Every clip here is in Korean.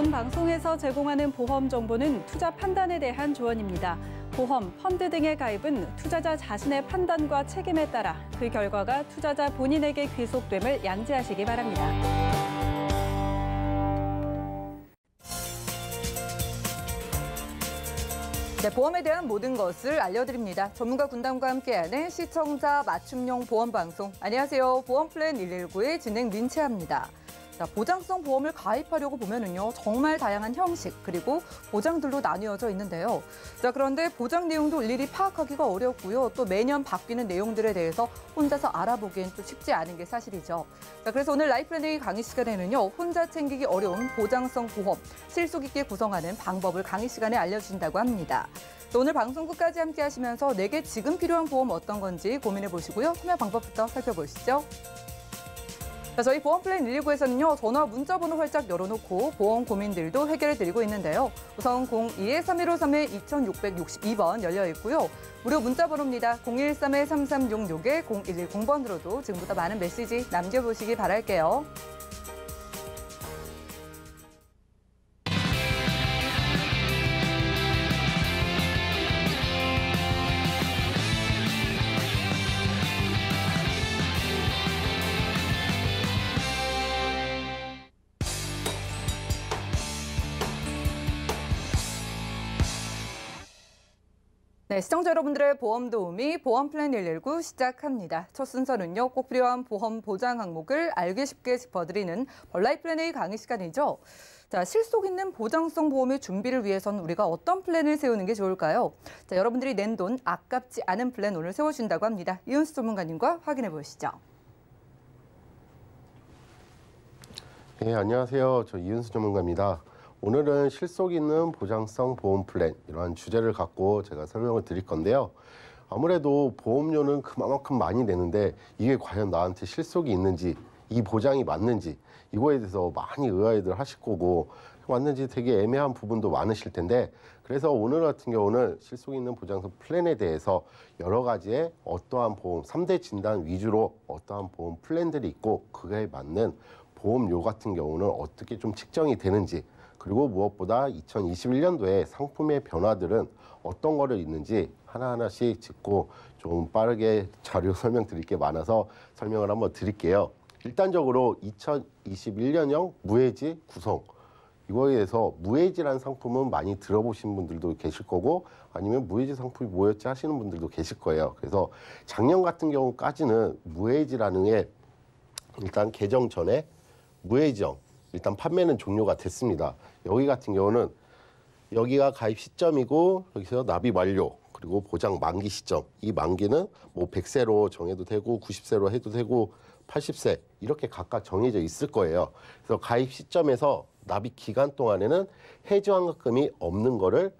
본 방송에서 제공하는 보험 정보는 투자 판단에 대한 조언입니다. 보험, 펀드 등의 가입은 투자자 자신의 판단과 책임에 따라 그 결과가 투자자 본인에게 귀속됨을 양지하시기 바랍니다. 네, 보험에 대한 모든 것을 알려드립니다. 전문가 군단과 함께하는 시청자 맞춤형 보험 방송. 안녕하세요. 보험플랜 119의 진행 민채아입니다. 자, 보장성 보험을 가입하려고 보면은요, 정말 다양한 형식 그리고 보장들로 나뉘어져 있는데요. 자, 그런데 보장 내용도 일일이 파악하기가 어렵고요. 또 매년 바뀌는 내용들에 대해서 혼자서 알아보기엔 또 쉽지 않은 게 사실이죠. 자, 그래서 오늘 라이프플래닝 강의 시간에는요, 혼자 챙기기 어려운 보장성 보험, 실속 있게 구성하는 방법을 강의 시간에 알려주신다고 합니다. 오늘 방송 끝까지 함께 하시면서 내게 지금 필요한 보험 어떤 건지 고민해 보시고요. 참여 방법부터 살펴보시죠. 자, 저희 보험플랜 119에서는요, 전화 문자 번호 활짝 열어놓고 보험 고민들도 해결해드리고 있는데요. 우선 02-3153-2662번 열려 있고요. 무료 문자 번호입니다. 013-3366-0110번으로도 지금부터 많은 메시지 남겨보시기 바랄게요. 네, 시청자 여러분들의 보험 도우미 보험플랜 119 시작합니다. 첫 순서는요, 꼭 필요한 보험 보장 항목을 알기 쉽게 짚어드리는 라이프플래닝 강의 시간이죠. 자, 실속 있는 보장성 보험의 준비를 위해서는 우리가 어떤 플랜을 세우는 게 좋을까요? 자, 여러분들이 낸 돈 아깝지 않은 플랜 오늘 세워준다고 합니다. 이은수 전문가님과 확인해 보시죠. 네, 안녕하세요. 저 이은수 전문가입니다. 오늘은 실속 있는 보장성 보험 플랜 이러한 주제를 갖고 제가 설명을 드릴 건데요. 아무래도 보험료는 그만큼 많이 내는데 이게 과연 나한테 실속이 있는지, 이 보장이 맞는지 이거에 대해서 많이 의아해들 하실 거고 맞는지 되게 애매한 부분도 많으실 텐데 그래서 오늘 같은 경우는 실속 있는 보장성 플랜에 대해서 여러 가지의 어떠한 보험, 3대 진단 위주로 어떠한 보험 플랜들이 있고 그에 맞는 보험료 같은 경우는 어떻게 좀 측정이 되는지 그리고 무엇보다 2021년도에 상품의 변화들은 어떤 거를 있는지 하나하나씩 짚고 좀 빠르게 자료 설명드릴 게 많아서 설명을 한번 드릴게요. 일단적으로 2021년형 무해지 구성. 이거에 대해서 무해지라는 상품은 많이 들어보신 분들도 계실 거고 아니면 무해지 상품이 뭐였지 하시는 분들도 계실 거예요. 그래서 작년 같은 경우까지는 무해지라는 게 일단 개정 전에 무해지형 일단 판매는 종료가 됐습니다. 여기 같은 경우는 여기가 가입 시점이고 여기서 납입 완료 그리고 보장 만기 시점 이 만기는 뭐 100세로 정해도 되고 90세로 해도 되고 80세 이렇게 각각 정해져 있을 거예요. 그래서 가입 시점에서 납입 기간 동안에는 해지환급금이 없는 거를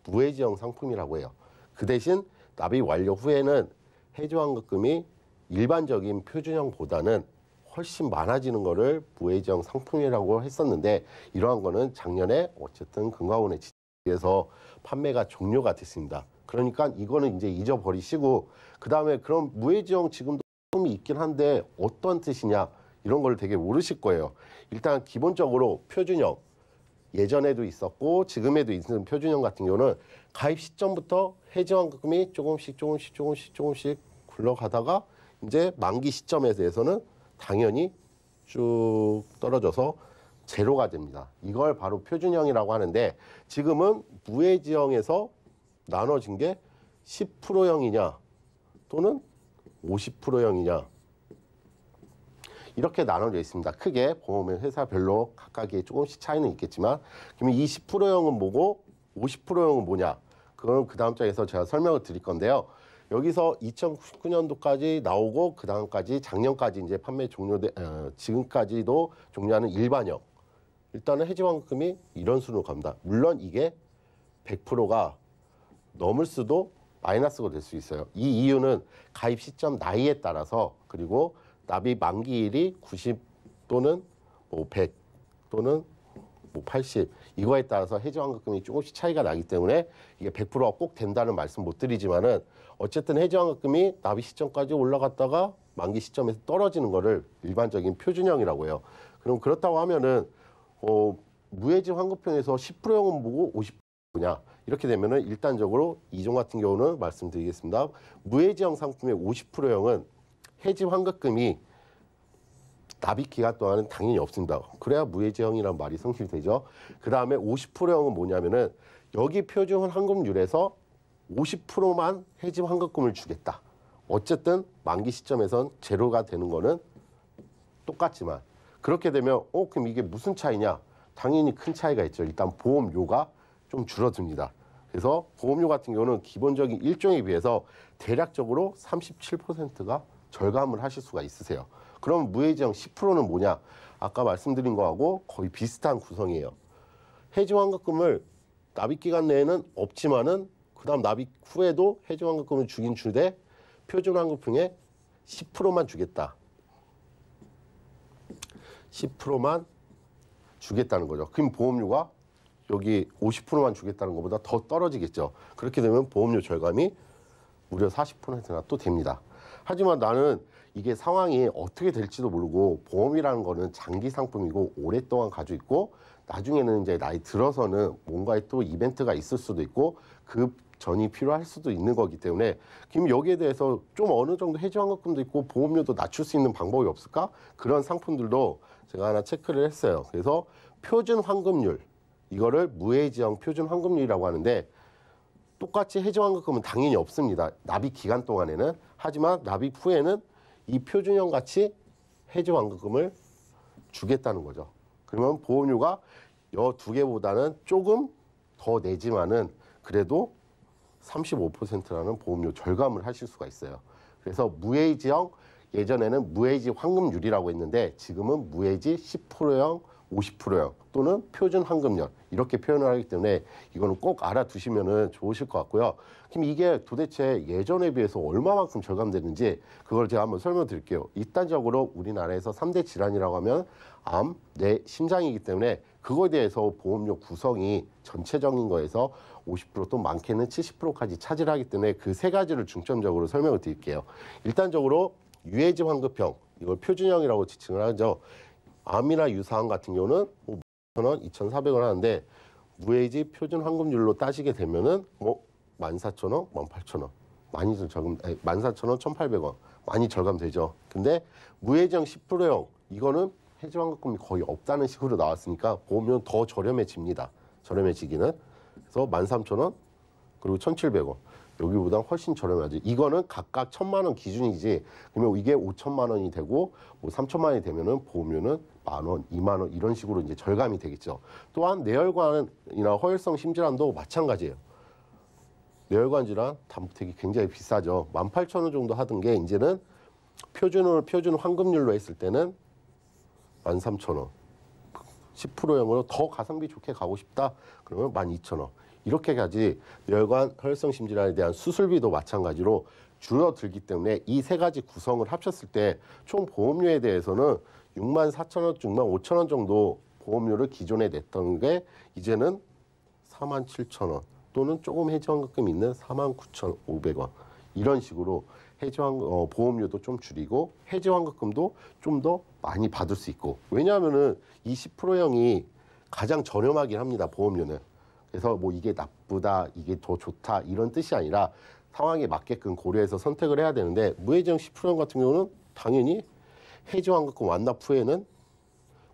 무해지형 상품이라고 해요. 그 대신 납입 완료 후에는 해지환급금이 일반적인 표준형보다는 훨씬 많아지는 거를 무해지형 상품이라고 했었는데 이러한 거는 작년에 어쨌든 금감원의 지지에서 판매가 종료가 됐습니다. 그러니까 이거는 이제 잊어버리시고 그 다음에 그럼 무해지형 지금도 상품이 있긴 한데 어떤 뜻이냐 이런 걸 되게 모르실 거예요. 일단 기본적으로 표준형 예전에도 있었고 지금에도 있는 표준형 같은 경우는 가입 시점부터 해지환급금이 조금씩 굴러가다가 이제 만기 시점에 대해서는 당연히 쭉 떨어져서 제로가 됩니다. 이걸 바로 표준형이라고 하는데 지금은 무해지형에서 나눠진 게 10%형이냐 또는 50%형이냐 이렇게 나눠져 있습니다. 크게 보험의 회사별로 각각의 조금씩 차이는 있겠지만 그러면 이 10%형은 뭐고 50%형은 뭐냐 그거는 그 다음 장에서 제가 설명을 드릴 건데요. 여기서 2019년도까지 나오고 그 다음까지 작년까지 이제 판매 지금까지도 종료하는 일반형 일단은 해지환급금이 이런 수로 갑니다. 물론 이게 100%가 넘을 수도 마이너스가 될 수 있어요. 이 이유는 가입 시점 나이에 따라서 그리고 납입 만기일이 90 또는 뭐 100 또는 뭐 80 이거에 따라서 해지환급금이 조금씩 차이가 나기 때문에 이게 100%가 꼭 된다는 말씀 못 드리지만은 어쨌든 해지환급금이 납입 시점까지 올라갔다가 만기 시점에서 떨어지는 거를 일반적인 표준형이라고 해요. 그럼 그렇다고 하면은 무해지 환급형에서 10%형은 뭐고 50% 뭐냐 이렇게 되면은 일단적으로 이종 같은 경우는 말씀드리겠습니다. 무해지형 상품의 50%형은 해지 환급금이 납입 기간 동안은 당연히 없습니다. 그래야 무해지형이라는 말이 성립되죠. 그 다음에 50%형은 뭐냐면은 여기 표준 환급률에서 50%만 해지 환급금을 주겠다. 어쨌든 만기 시점에선 제로가 되는 거는 똑같지만 그렇게 되면 그럼 이게 무슨 차이냐? 당연히 큰 차이가 있죠. 일단 보험료가 좀 줄어듭니다. 그래서 보험료 같은 경우는 기본적인 일종에 비해서 대략적으로 37%가 절감을 하실 수가 있으세요. 그럼 무해지형 10%는 뭐냐? 아까 말씀드린 거하고 거의 비슷한 구성이에요. 해지 환급금을 납입 기간 내에는 없지만은 그다음 납입 후에도 해지 환급금을 주긴 주되 표준 환급형에 10%만 주겠다. 10%만 주겠다는 거죠. 그럼 보험료가 여기 50%만 주겠다는 것보다 더 떨어지겠죠. 그렇게 되면 보험료 절감이 무려 40%나 또 됩니다. 하지만 나는 이게 상황이 어떻게 될지도 모르고 보험이라는 거는 장기 상품이고 오랫동안 가지고 있고 나중에는 이제 나이 들어서는 뭔가에 또 이벤트가 있을 수도 있고 그 전이 필요할 수도 있는 거기 때문에 그럼 여기에 대해서 좀 어느 정도 해지 환급금도 있고 보험료도 낮출 수 있는 방법이 없을까? 그런 상품들도 제가 하나 체크를 했어요. 그래서 표준 환급률 이거를 무해지형 표준 환급률이라고 하는데 똑같이 해지 환급금은 당연히 없습니다. 납입 기간 동안에는. 하지만 납입 후에는 이 표준형 같이 해지 환급금을 주겠다는 거죠. 그러면 보험료가 이 두 개보다는 조금 더 내지만은 그래도 35%라는 보험료 절감을 하실 수가 있어요. 그래서 무해지형 예전에는 무해지 환급률이라고 했는데 지금은 무해지 10%형, 50%형 또는 표준 환급률 이렇게 표현을 하기 때문에 이거는 꼭 알아두시면 좋으실 것 같고요. 그럼 이게 도대체 예전에 비해서 얼마만큼 절감되는지 그걸 제가 한번 설명드릴게요. 일단적으로 우리나라에서 3대 질환이라고 하면 암, 뇌, 심장이기 때문에 그거에 대해서 보험료 구성이 전체적인 거에서 50%또 많게는 70%까지 차지하기 때문에 그 세 가지를 중점적으로 설명을 드릴게요. 일단적으로 유해지 환급형, 이걸 표준형이라고 지칭을 하죠. 암이나 유사암 같은 경우는 2,000원, 2,400원 하는데 무해지 표준 환급률로 따지게 되면은 14,000원, 18,000원 많이 절감, 14,000원, 1,800원 많이 절감되죠. 근데 무해지형 10%형 이거는 해지 환급금이 거의 없다는 식으로 나왔으니까 보험료는 더 저렴해집니다. 저렴해지기는. 그래서 13,000원 그리고 1,700원 여기보다 훨씬 저렴하지. 이거는 각각 1,000만 원 기준이지. 그러면 이게 5천만 원이 되고 3천만 원이 되면은 보험료는 10,000원, 2만 원 이런 식으로 이제 절감이 되겠죠. 또한 뇌혈관이나 허혈성 심질환도 마찬가지예요. 뇌혈관 질환 담보택이 굉장히 비싸죠. 18,000원 정도 하던 게 이제는 표준 환급률로 했을 때는 13,000원. 10%형으로 더 가성비 좋게 가고 싶다. 그러면 12,000원. 이렇게까지 뇌혈관 혈성 심질환에 대한 수술비도 마찬가지로 줄어들기 때문에 이 세 가지 구성을 합쳤을 때 총 보험료에 대해서는 64,000원, 65,000원 정도 보험료를 기존에 냈던 게 이제는 47,000원 또는 조금 해지 환급금 있는 49,500원 이런 식으로 보험료도 좀 줄이고 해지 환급금도 좀 더 많이 받을 수 있고 왜냐하면은 이 10%형이 가장 저렴하긴 합니다. 보험료는. 그래서 뭐 이게 나쁘다, 이게 더 좋다 이런 뜻이 아니라 상황에 맞게끔 고려해서 선택을 해야 되는데 무해지형 10%형 같은 경우는 당연히 해지 환급금 완납 후에는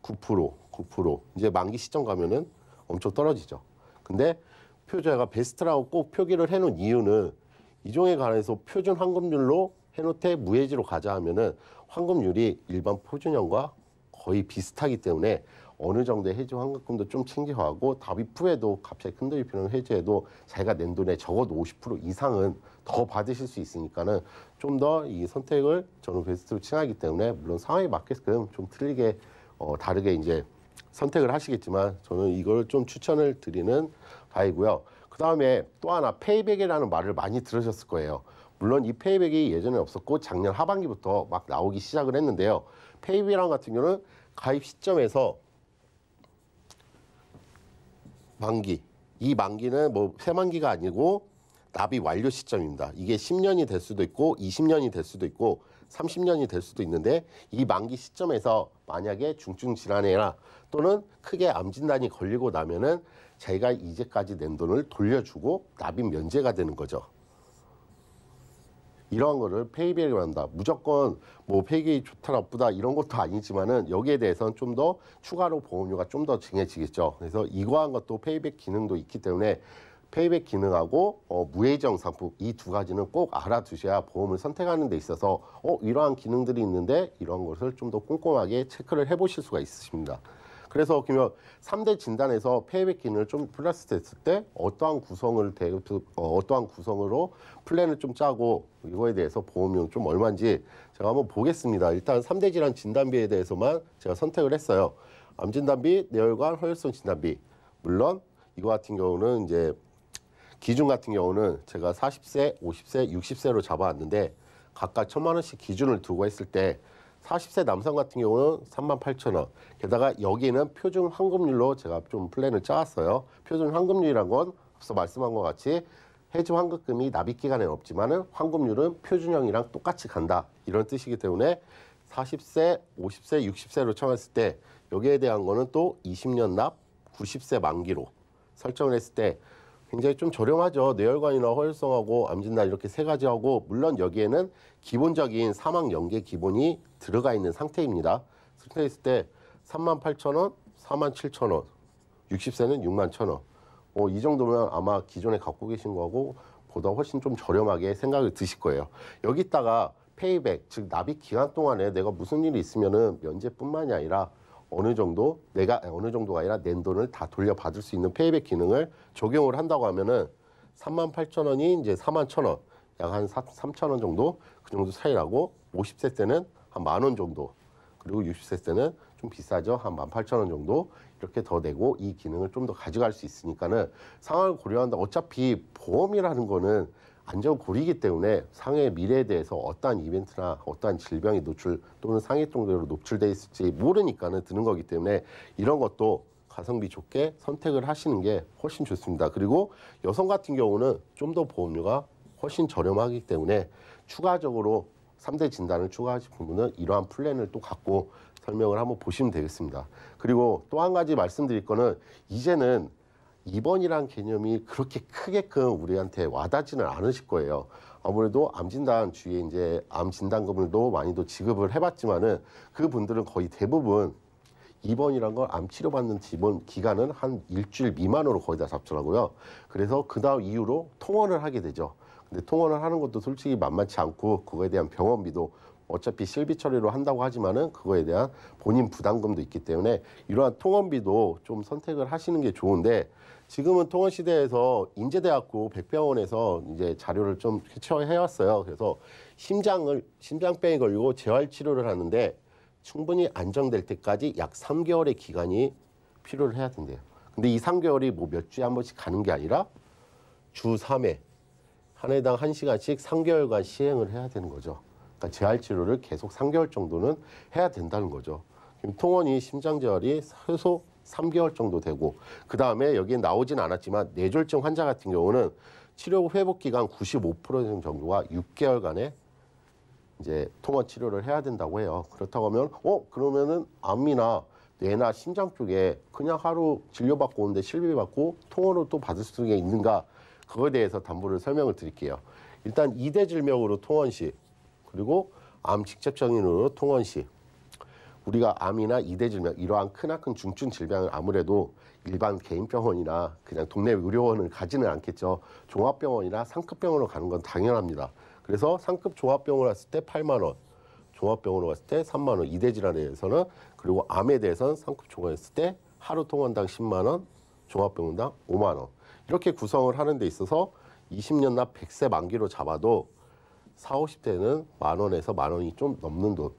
9% 이제 만기 시점 가면은 엄청 떨어지죠. 근데 표저희가 베스트라고 꼭 표기를 해놓은 이유는 이종에 관해서 표준 환급률로 해놓되 무해지로 가자 하면은 환급률이 일반 표준형과 거의 비슷하기 때문에 어느 정도의 해지 환급금도 좀 챙겨가고 납입 후에도 갑자기 큰돈이 필요한 해지에도 자기가 낸 돈의 적어도 50% 이상은 더 받으실 수 있으니까는 좀 더 이 선택을 저는 베스트로 칭하기 때문에 물론 상황에 맞게끔 좀 틀리게 다르게 이제 선택을 하시겠지만 저는 이걸 좀 추천을 드리는 바이고요. 그 다음에 또 하나 페이백이라는 말을 많이 들으셨을 거예요. 물론 이 페이백이 예전에 없었고 작년 하반기부터 막 나오기 시작을 했는데요. 페이백이랑 같은 경우는 가입 시점에서 만기, 이 만기는 뭐 새만기가 아니고 납입 완료 시점입니다. 이게 10년이 될 수도 있고 20년이 될 수도 있고 30년이 될 수도 있는데 이 만기 시점에서 만약에 중증 질환이나 또는 크게 암 진단이 걸리고 나면은 자기가 이제까지 낸 돈을 돌려주고 납입 면제가 되는 거죠. 이러한 거를 페이백이라고 한다. 무조건 뭐 페이백이 좋다 나쁘다 이런 것도 아니지만은 여기에 대해서는 좀 더 추가로 보험료가 좀 더 증해지겠죠. 그래서 이거한 것도 페이백 기능도 있기 때문에 페이백 기능하고 무해지형 상품 이 두 가지는 꼭 알아두셔야 보험을 선택하는 데 있어서 이러한 기능들이 있는데 이런 것을 좀 더 꼼꼼하게 체크를 해보실 수가 있으십니다. 그래서 그러면 3대 진단에서 페이백 기능을 좀 플러스 됐을 때 어떠한 구성으로 플랜을 좀 짜고 이거에 대해서 보험료는 좀 얼마인지 제가 한번 보겠습니다. 일단 3대 질환 진단비에 대해서만 제가 선택을 했어요. 암 진단비, 뇌혈관, 허혈성 진단비. 물론 이거 같은 경우는 이제 기준 같은 경우는 제가 40세, 50세, 60세로 잡아왔는데 각각 1,000만 원씩 기준을 두고 했을 때 40세 남성 같은 경우는 38,000원. 게다가 여기는 표준 환급률로 제가 좀 플랜을 짜왔어요. 표준 환급률이란 건 앞서 말씀한 것 같이 해지 환급금이 납입 기간에는 없지만은 환급률은 표준형이랑 똑같이 간다. 이런 뜻이기 때문에 40세, 50세, 60세로 청했을 때 여기에 대한 거는 또 20년 납 90세 만기로 설정을 했을 때 굉장히 좀 저렴하죠. 뇌혈관이나 허혈성하고 암진단 이렇게 세 가지 하고 물론 여기에는 기본적인 사망 연계 기본이 들어가 있는 상태입니다. 설정했을 때 38,000원, 47,000원, 60세는 61,000원. 이 정도면 아마 기존에 갖고 계신 거하고 보다 훨씬 좀 저렴하게 생각을 드실 거예요. 여기다가 페이백, 즉 납입 기간 동안에 내가 무슨 일이 있으면은 면제뿐만이 아니라 어느 정도가 아니라 낸 돈을 다 돌려받을 수 있는 페이백 기능을 적용을 한다고 하면은 38,000원이 이제 41,000원, 약 한 3,000원 정도 그 정도 차이라고 50세 때는 한 10,000원 정도 그리고 60세 때는 좀 비싸죠. 한 18,000원 정도 이렇게 더 내고 이 기능을 좀 더 가져갈 수 있으니까는 상황을 고려한다. 어차피 보험이라는 거는 안전고리이기 때문에 상해의 미래에 대해서 어떠한 이벤트나 어떠한 질병이 노출 또는 상해 정도로 노출돼 있을지 모르니까는 드는 거기 때문에 이런 것도 가성비 좋게 선택을 하시는 게 훨씬 좋습니다. 그리고 여성 같은 경우는 좀 더 보험료가 훨씬 저렴하기 때문에 추가적으로 3대 진단을 추가하실 부분은 이러한 플랜을 또 갖고 설명을 한번 보시면 되겠습니다. 그리고 또 한 가지 말씀드릴 거는 이제는 입원이란 개념이 그렇게 크게끔 우리한테 와닿지는 않으실 거예요. 아무래도 암 진단 주위에 이제 암 진단금을도 많이도 지급을 해봤지만은 그 분들은 거의 대부분 입원이란 걸 암 치료받는 입원 기간은 한 일주일 미만으로 거의 다 잡더라고요. 그래서 그 다음 이후로 통원을 하게 되죠. 근데 통원을 하는 것도 솔직히 만만치 않고 그거에 대한 병원비도 어차피 실비 처리로 한다고 하지만은 그거에 대한 본인 부담금도 있기 때문에 이러한 통원비도 좀 선택을 하시는 게 좋은데 지금은 통원 시대에서 인제대학교 백병원에서 이제 자료를 좀 캐치해왔어요. 그래서 심장병이 걸리고 재활 치료를 하는데 충분히 안정될 때까지 약 3개월의 기간이 필요를 해야 된대요. 근데 이 3개월이 뭐 몇 주에 한 번씩 가는 게 아니라 주 3회 한 해당 1시간씩 3개월간 시행을 해야 되는 거죠. 그러니까 재활 치료를 계속 3개월 정도는 해야 된다는 거죠. 통원이 심장 재활이 최소 3개월 정도 되고 그 다음에 여기에 나오진 않았지만 뇌졸중 환자 같은 경우는 치료 회복 기간 95% 정도가 6개월간의 이제 통원 치료를 해야 된다고 해요. 그렇다고 하면 그러면은 암이나 뇌나 심장 쪽에 그냥 하루 진료받고 오는데 실비 받고 통원으로 또 받을 수 있는가 그거에 대해서 담보를 설명을 드릴게요. 일단 2대 질병으로 통원 시 그리고 암 직접적인으로 통원 시 우리가 암이나 2대 질병 이러한 크나큰 중증 질병을 아무래도 일반 개인병원이나 그냥 동네 의료원을 가지는 않겠죠. 종합병원이나 상급병원으로 가는 건 당연합니다. 그래서 상급 종합병원을 갔을 때 8만 원, 종합병원으로 갔을 때 3만 원, 2대 질환에 대해서는 그리고 암에 대해서는 상급 종합 했을 때 하루 통원당 10만 원, 종합병원당 5만 원 이렇게 구성을 하는 데 있어서 20년 납 100세 만기로 잡아도 40, 50대는 만 원에서 만 원이 좀 넘는 돈.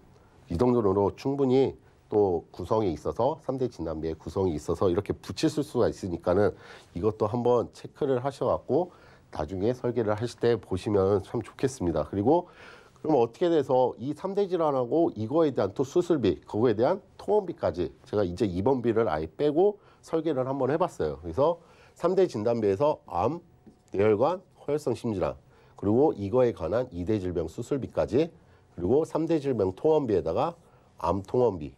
이 정도로 충분히 또 구성이 있어서 3대 진단비에 구성이 있어서 이렇게 붙일 수가 있으니까는 이것도 한번 체크를 하셔갖고 나중에 설계를 하실 때 보시면 참 좋겠습니다. 그리고 그럼 어떻게 돼서 이 3대 질환하고 이거에 대한 또 수술비, 그거에 대한 통원비까지 제가 이제 입원비를 아예 빼고 설계를 한번 해봤어요. 그래서 3대 진단비에서 암, 뇌혈관, 서열성 심질환, 그리고 이거에 관한 2대 질병 수술비까지, 그리고 3대 질병 통원비에다가 암 통원비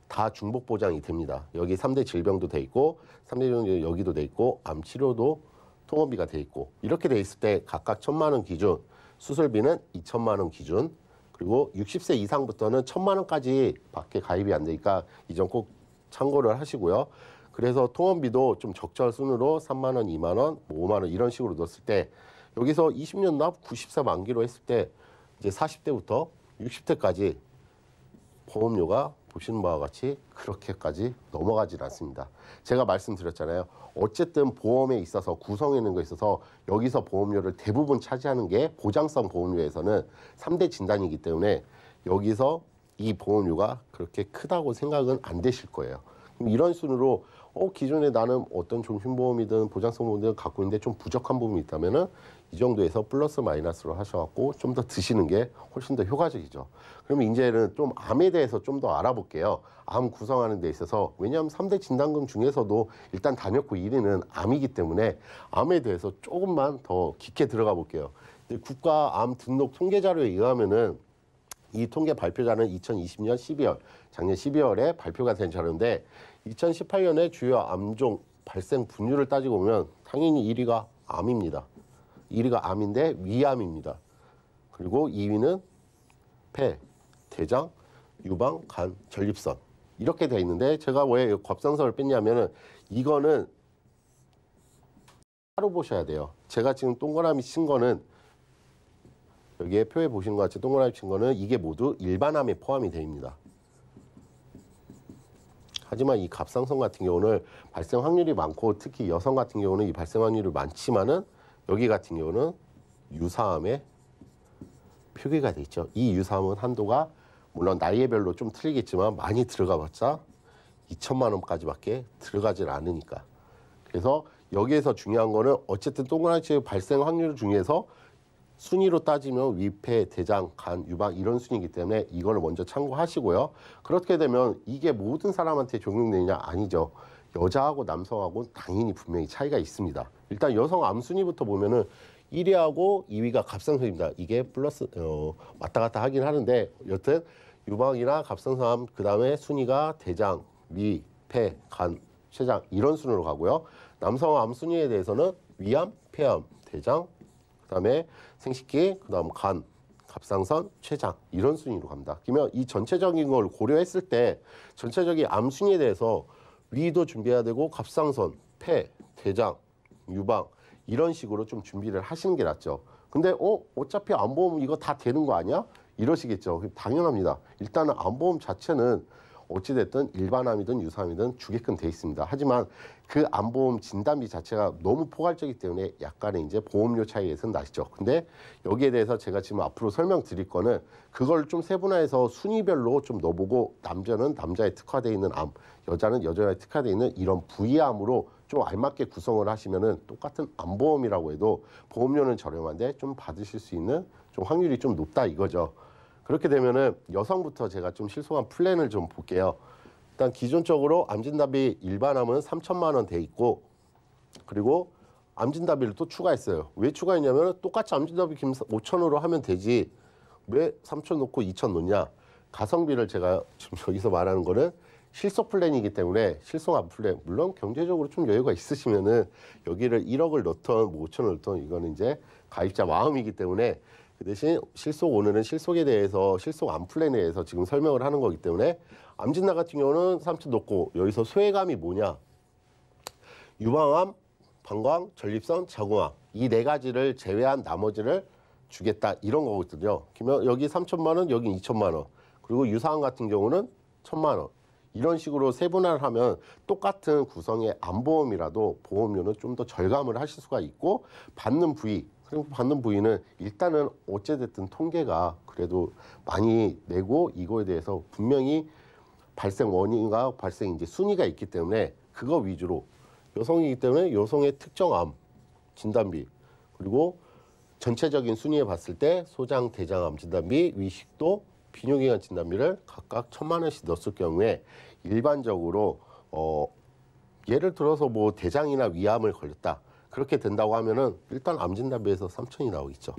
다 중복 보장이 됩니다. 여기 3대 질병도 돼 있고 3대 질병 여기도 돼 있고 암 치료도 통원비가 돼 있고, 이렇게 돼 있을 때 각각 1,000만 원 기준, 수술비는 2천만 원 기준, 그리고 60세 이상부터는 1,000만 원까지 밖에 가입이 안 되니까 이 점 꼭 참고를 하시고요. 그래서 통원비도 좀 적절 순으로 3만 원, 2만 원, 5만 원 이런 식으로 넣었을 때, 여기서 20년 납 90세 만기로 했을 때 이제 40대부터 60대까지 보험료가 보시는 바와 같이 그렇게까지 넘어가질 않습니다. 제가 말씀드렸잖아요. 어쨌든 보험에 있어서 구성해 있는 거에 있어서 여기서 보험료를 대부분 차지하는 게 보장성 보험료에서는 3대 진단이기 때문에 여기서 이 보험료가 그렇게 크다고 생각은 안 되실 거예요. 그럼 이런 순으로 기존에 나는 어떤 종신보험이든 보장성 보험이든 갖고 있는데 좀 부족한 부분이 있다면은 이 정도에서 플러스 마이너스로 하셔갖고 좀 더 드시는 게 훨씬 더 효과적이죠. 그러면 이제는 좀 암에 대해서 좀 더 알아볼게요. 암 구성하는 데 있어서, 왜냐하면 3대 진단금 중에서도 일단 단연코 1위는 암이기 때문에 암에 대해서 조금만 더 깊게 들어가 볼게요. 국가 암 등록 통계 자료에 의하면은 이 통계 발표자는 2020년 12월, 작년 12월에 발표가 된 자료인데 2018년에 주요 암종 발생 분류를 따지고 보면 당연히 1위가 암입니다. 1위가 암인데 위암입니다. 그리고 2위는 폐, 대장, 유방, 간, 전립선 이렇게 돼 있는데, 제가 왜 갑상선을 뺐냐면은 이거는 따로 보셔야 돼요. 제가 지금 동그라미 친 거는, 여기에 표에 보시는 것 같이 동그라미 친 거는 이게 모두 일반암에 포함이 되어 있습니다. 하지만 이 갑상선 같은 경우는 발생 확률이 많고, 특히 여성 같은 경우는 이 발생 확률이 많지만은 여기 같은 경우는 유사암에 표기가 돼 있죠. 이 유사암은 한도가 물론 나이별로 좀 틀리겠지만 많이 들어가봤자 2천만 원까지밖에 들어가질 않으니까. 그래서 여기에서 중요한 거는 어쨌든 동그라미 발생 확률 중에서 순위로 따지면 위폐, 대장, 간, 유방 이런 순위이기 때문에 이걸 먼저 참고하시고요. 그렇게 되면 이게 모든 사람한테 적용되느냐? 아니죠. 여자하고 남성하고 당연히 분명히 차이가 있습니다. 일단 여성 암 순위부터 보면은 1위하고 2위가 갑상선입니다. 이게 플러스 왔다 갔다 하긴 하는데, 여튼 유방이나 갑상선암, 그 다음에 순위가 대장, 위, 폐, 간, 췌장 이런 순으로 가고요. 남성 암 순위에 대해서는 위암, 폐암, 대장, 그다음에 생식기, 그다음 간, 갑상선, 췌장 이런 순위로 갑니다. 그러면 이 전체적인 걸 고려했을 때 전체적인 암 순위에 대해서 위도 준비해야 되고 갑상선, 폐, 대장, 유방 이런 식으로 좀 준비를 하시는 게 낫죠. 근데 어차피 암보험 이거 다 되는 거 아니야? 이러시겠죠. 당연합니다. 일단은 암보험 자체는 어찌됐든 일반암이든 유사암이든 주게끔 돼 있습니다. 하지만 그 암보험 진단비 자체가 너무 포괄적이기 때문에 약간의 이제 보험료 차이에서는 나시죠. 근데 여기에 대해서 제가 지금 앞으로 설명드릴 거는 그걸 좀 세분화해서 순위별로 좀 넣어보고, 남자는 남자에 특화되어 있는 암, 여자는 여자에 특화되어 있는 이런 부위암으로 좀 알맞게 구성을 하시면은 똑같은 암보험이라고 해도 보험료는 저렴한데 좀 받으실 수 있는 좀 확률이 좀 높다 이거죠. 그렇게 되면은 여성부터 제가 좀 실소한 플랜을 좀 볼게요. 일단 기존적으로 암진단비 일반암은 3천만 원 돼 있고, 그리고 암진단비를 또 추가했어요. 왜 추가했냐면 똑같이 암진단비 5천으로 하면 되지 왜 3천 놓고 2천 놓냐. 가성비를 제가 지금 여기서 말하는 거는 실속 플랜이기 때문에 실속암 플랜, 물론 경제적으로 좀 여유가 있으시면은 여기를 1억을 넣던 5천을 넣던 이거는 이제 가입자 마음이기 때문에, 그 대신 실속, 오늘은 실속에 대해서 실속 암 플랜에 대해서 지금 설명을 하는 거기 때문에, 암진단 같은 경우는 3천 놓고 여기서 소외감이 뭐냐, 유방암, 방광, 전립선, 자궁암 이 네 가지를 제외한 나머지를 주겠다 이런 거거든요. 그러면 여기 3천만 원, 여기 2천만 원, 그리고 유사암 같은 경우는 1,000만 원 이런 식으로 세분화를 하면 똑같은 구성의 암보험이라도 보험료는 좀 더 절감을 하실 수가 있고, 받는 부위, 그리고 받는 부위는 일단은 어찌됐든 통계가 그래도 많이 내고 이거에 대해서 분명히 발생 원인과 발생 이제 순위가 있기 때문에 그거 위주로, 여성이기 때문에 여성의 특정 암 진단비, 그리고 전체적인 순위에 봤을 때 소장, 대장암 진단비, 위식도, 비뇨기관 진단비를 각각 1,000만 원씩 넣었을 경우에 일반적으로 예를 들어서 뭐 대장이나 위암을 걸렸다. 그렇게 된다고 하면은 일단 암 진단비에서 3천이 나오겠죠.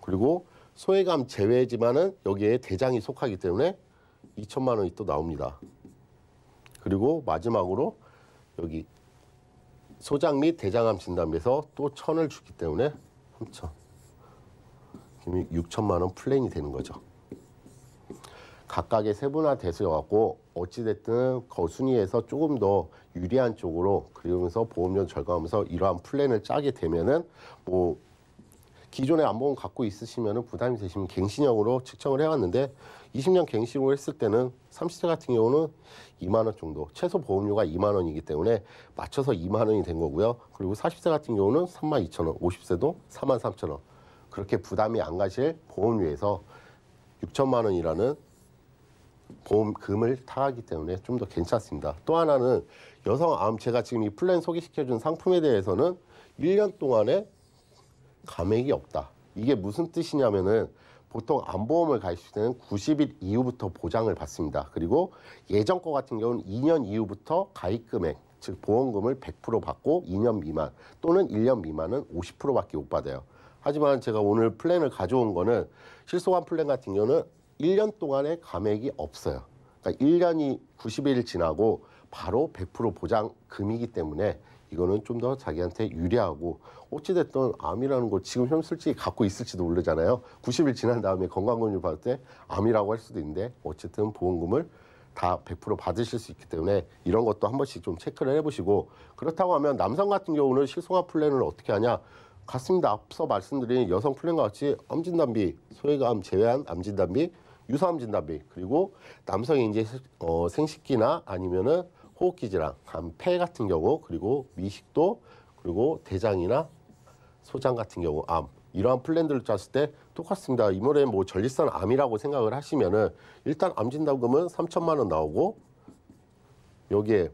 그리고 소외감 제외지만은 여기에 대장이 속하기 때문에 2천만 원이 또 나옵니다. 그리고 마지막으로 여기 소장 및 대장암 진단비에서 또 1,000을 주기 때문에 3천. 6천만 원 플랜이 되는 거죠. 각각의 세분화돼서 갖고 어찌됐든 순위에서 조금 더 유리한 쪽으로 그러면서 보험료 절감하면서 이러한 플랜을 짜게 되면은 뭐 기존에 암보험 갖고 있으시면은 부담이 되시면 갱신형으로 측정을 해왔는데 20년 갱신으로 했을 때는 30세 같은 경우는 2만 원 정도, 최소 보험료가 2만 원이기 때문에 맞춰서 2만 원이 된 거고요. 그리고 40세 같은 경우는 3만 2천 원, 50세도 4만 3천 원. 그렇게 부담이 안 가실 보험료에서 6천만 원이라는 보험금을 타가기 때문에 좀 더 괜찮습니다. 또 하나는 여성암, 제가 지금 이 플랜 소개시켜준 상품에 대해서는 1년 동안에 감액이 없다. 이게 무슨 뜻이냐면은 보통 암보험을 가입할 때는 90일 이후부터 보장을 받습니다. 그리고 예전 거 같은 경우는 2년 이후부터 가입 금액, 즉 보험금을 100% 받고 2년 미만 또는 1년 미만은 50%밖에 못 받아요. 하지만 제가 오늘 플랜을 가져온 거는 실손암 플랜 같은 경우는 1년 동안의 감액이 없어요. 그러니까 1년이 90일 지나고 바로 100% 보장금이기 때문에 이거는 좀 더 자기한테 유리하고 어찌됐든 암이라는 거 지금 형 솔직히 갖고 있을지도 모르잖아요. 90일 지난 다음에 건강검진 받을 때 암이라고 할 수도 있는데 어쨌든 보험금을 다 100% 받으실 수 있기 때문에 이런 것도 한 번씩 좀 체크를 해보시고 그렇다고 하면 남성 같은 경우는 실손암 플랜을 어떻게 하냐 같습니다. 앞서 말씀드린 여성 플랜과 같이 암 진단비, 소외감 제외한 암 진단비, 유사암 진단비 그리고 남성이 이제 생식기나 아니면은 호흡기 질환, 폐 같은 경우 그리고 미식도 그리고 대장이나 소장 같은 경우 암 이러한 플랜들을 짰을 때 똑같습니다. 이번에 뭐 전립선 암이라고 생각을 하시면은 일단 암 진단금은 3천만 원 나오고 여기에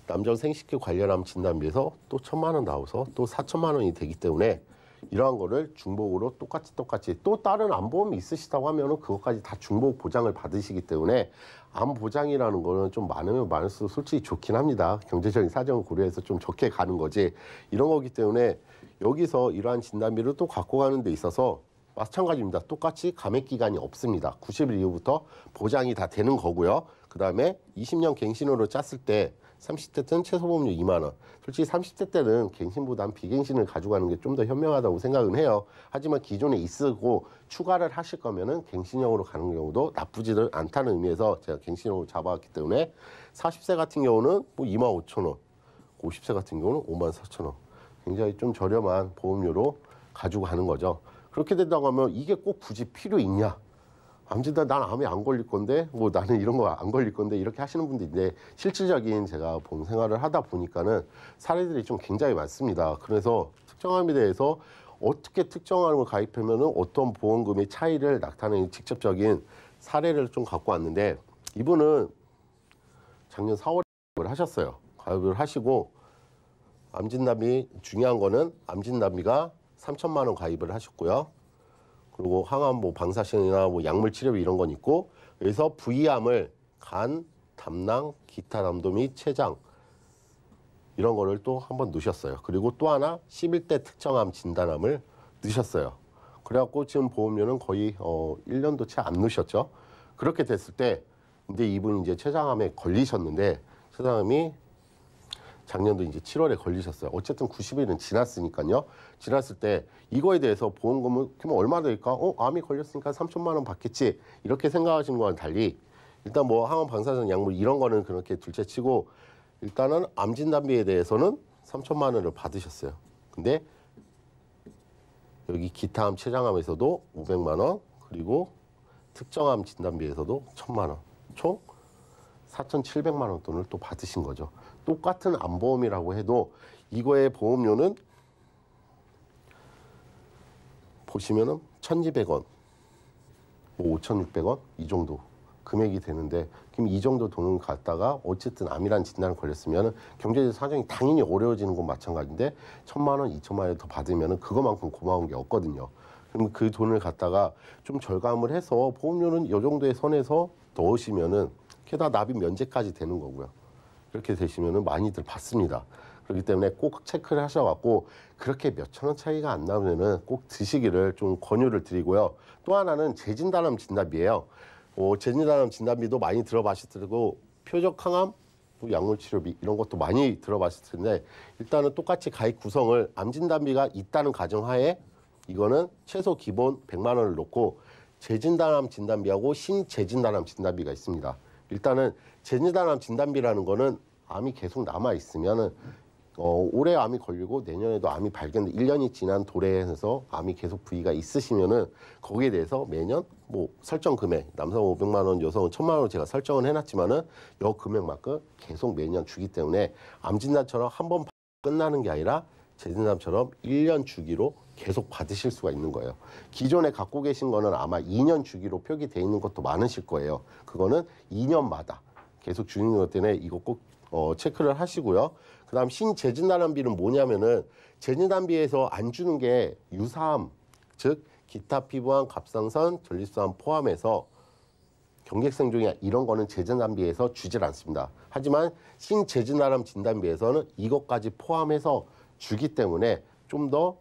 남성 생식기 관련암 진단비에서 또 1,000만 원 나와서 또 4천만 원이 되기 때문에 이러한 거를 중복으로 똑같이 또 다른 암보험이 있으시다고 하면은 그것까지 다 중복 보장을 받으시기 때문에 암 보장이라는 거는 좀 많으면 많을수록 솔직히 좋긴 합니다. 경제적인 사정을 고려해서 좀 좋게 가는 거지 이런 거기 때문에 여기서 이러한 진단비를 또 갖고 가는 데 있어서 마찬가지입니다. 똑같이 감액 기간이 없습니다. 90일 이후부터 보장이 다 되는 거고요. 그 다음에 20년 갱신으로 짰을 때 30대 때는 최소 보험료 2만 원. 솔직히 30대 때는 갱신보단 비갱신을 가져가는 게 좀 더 현명하다고 생각은 해요. 하지만 기존에 있고 추가를 하실 거면은 갱신형으로 가는 경우도 나쁘지는 않다는 의미에서 제가 갱신형으로 잡아왔기 때문에 40세 같은 경우는 뭐 2만 5천 원, 50세 같은 경우는 5만 4천 원. 굉장히 좀 저렴한 보험료로 가지고 가는 거죠. 그렇게 된다고 하면 이게 꼭 굳이 필요 있냐? 암 진단 난 암에 안 걸릴 건데 뭐 나는 이런 거 안 걸릴 건데 이렇게 하시는 분들인데 실질적인 제가 보험 생활을 하다 보니까는 사례들이 좀 굉장히 많습니다. 그래서 특정암에 대해서 어떻게 특정암을 가입하면은 어떤 보험금의 차이를 나타내는 직접적인 사례를 좀 갖고 왔는데 이분은 작년 4월에 가입을 하셨어요. 가입을 하시고 암 진단비 중요한 거는 암 진단비가 3천만 원 가입을 하셨고요. 그리고 항암 뭐 방사선이나 뭐 약물 치료비 이런 건 있고 여기서 부위암을 간, 담낭, 기타 담도 및 췌장 이런 거를 또 한번 넣으셨어요. 그리고 또 하나 11대 특정암 진단암을 넣으셨어요. 그래갖고 지금 보험료는 거의 1년도 채 안 넣으셨죠. 그렇게 됐을 때 근데 이분이 이제 췌장암에 걸리셨는데 췌장암이 작년도 이제 7월에 걸리셨어요. 어쨌든 90일은 지났으니까요. 지났을 때 이거에 대해서 보험금은 그러면 얼마 될까? 암이 걸렸으니까 3천만 원 받겠지. 이렇게 생각하시는 거와는 달리 일단 뭐 항암 방사선 약물 이런 거는 그렇게 둘째치고 일단은 암 진단비에 대해서는 3천만 원을 받으셨어요. 근데 여기 기타암 췌장암에서도 500만 원 그리고 특정암 진단비에서도 1,000만 원. 총 4,700만 원 돈을 또 받으신 거죠. 똑같은 암보험이라고 해도 이거의 보험료는 보시면은 1,200원, 뭐 5,600원 이 정도 금액이 되는데 그럼 이 정도 돈을 갖다가 어쨌든 암이란 진단을 걸렸으면 경제적 사정이 당연히 어려워지는 건 마찬가지인데 1,000만 원, 2천만 원 더 받으면은 그거만큼 고마운 게 없거든요. 그럼 그 돈을 갖다가 좀 절감을 해서 보험료는 이 정도의 선에서 넣으시면은 게다가 납입 면제까지 되는 거고요. 이렇게 되시면은 많이들 받습니다. 그렇기 때문에 꼭 체크를 하셔갖고 그렇게 몇천 원 차이가 안 나면은 꼭 드시기를 좀 권유를 드리고요. 또 하나는 재진단암 진단비예요. 재진단암 진단비도 많이 들어봤을 테고 표적 항암, 약물 치료비 이런 것도 많이 들어봤을 텐데 일단은 똑같이 가입 구성을 암 진단비가 있다는 가정하에 이거는 최소 기본 100만 원을 놓고 재진단암 진단비하고 신재진단암 진단비가 있습니다. 일단은 재진단암 진단비라는 거는 암이 계속 남아 있으면은 올해 암이 걸리고 내년에도 암이 발견돼 1년이 지난 도래에서 암이 계속 부위가 있으시면은 거기에 대해서 매년 뭐 설정 금액 남성은 500만 원, 여성은 1000만 원을 제가 설정을 해놨지만은 이 금액만큼 계속 매년 주기 때문에 암 진단처럼 한 번 끝나는 게 아니라 재진단처럼 1년 주기로 계속 받으실 수가 있는 거예요. 기존에 갖고 계신 거는 아마 2년 주기로 표기돼 있는 것도 많으실 거예요. 그거는 2년마다 계속 주는 것 때문에 이거 꼭 체크를 하시고요. 그 다음 신재진단암비는 뭐냐면은 재진단비에서 안 주는 게 유사암, 즉 기타 피부암, 갑상선, 전립선암 포함해서 경객생종이나 이런 거는 재진단비에서 주질 않습니다. 하지만 신재진단암 진단비에서는 이것까지 포함해서 주기 때문에 좀 더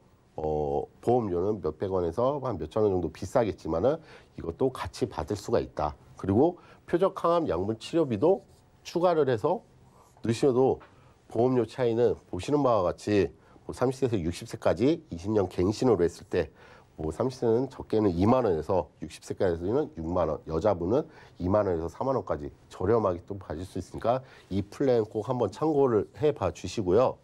보험료는 몇백 원에서 한 몇천 원 정도 비싸겠지만은 이것도 같이 받을 수가 있다. 그리고 표적 항암 약물 치료비도 추가를 해서 넣으셔도 보험료 차이는 보시는 바와 같이 뭐 30세에서 60세까지 20년 갱신으로 했을 때 뭐 30세는 적게는 2만 원에서 60세까지는 6만 원, 여자분은 2만 원에서 4만 원까지 저렴하게 또 받을 수 있으니까 이 플랜 꼭 한번 참고를 해봐 주시고요.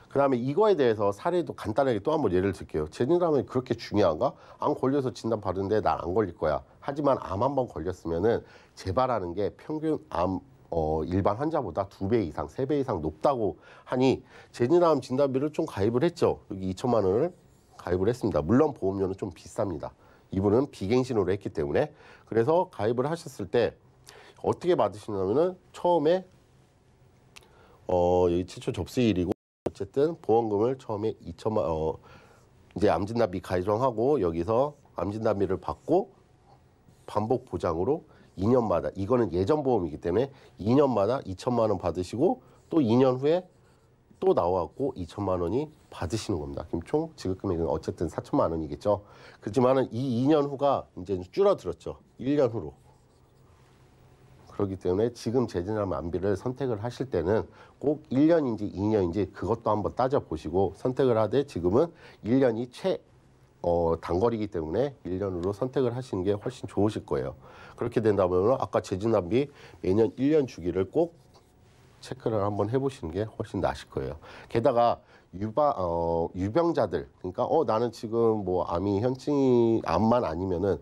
그 다음에 이거에 대해서 사례도 간단하게 또 한번 예를 들게요. 재진단암이 그렇게 중요한가? 암 걸려서 진단 받은데 난 안 걸릴 거야. 하지만 암 한 번 걸렸으면은 재발하는 게 평균 암 일반 환자보다 2배 이상, 3배 이상 높다고 하니 재진단암 진단비를 좀 가입을 했죠. 여기 2천만 원을 가입을 했습니다. 물론 보험료는 좀 비쌉니다. 이분은 비갱신으로 했기 때문에. 그래서 가입을 하셨을 때 어떻게 받으시냐면은 처음에 여기 최초 접수일이고 어쨌든 보험금을 처음에 2천만 이제 암진단비 가정하고 여기서 암진단비를 받고 반복 보장으로 2년마다 이거는 예전 보험이기 때문에 2년마다 2천만 원 받으시고 또 2년 후에 또 나와갖고 2천만 원이 받으시는 겁니다. 그럼 총 지급 금액은 어쨌든 4천만 원이겠죠. 그렇지만은 이 2년 후가 이제 줄어들었죠. 1년 후로. 그렇기 때문에 지금 재진단암 암비를 선택을 하실 때는 꼭 1년인지 2년인지 그것도 한번 따져보시고 선택을 하되 지금은 1년이 단거리이기 때문에 1년으로 선택을 하시는 게 훨씬 좋으실 거예요. 그렇게 된다면 아까 재진단비 매년 1년 주기를 꼭 체크를 한번 해보시는 게 훨씬 나으실 거예요. 게다가 유병자들 그러니까 나는 지금 뭐 암이 현증이 암만 아니면은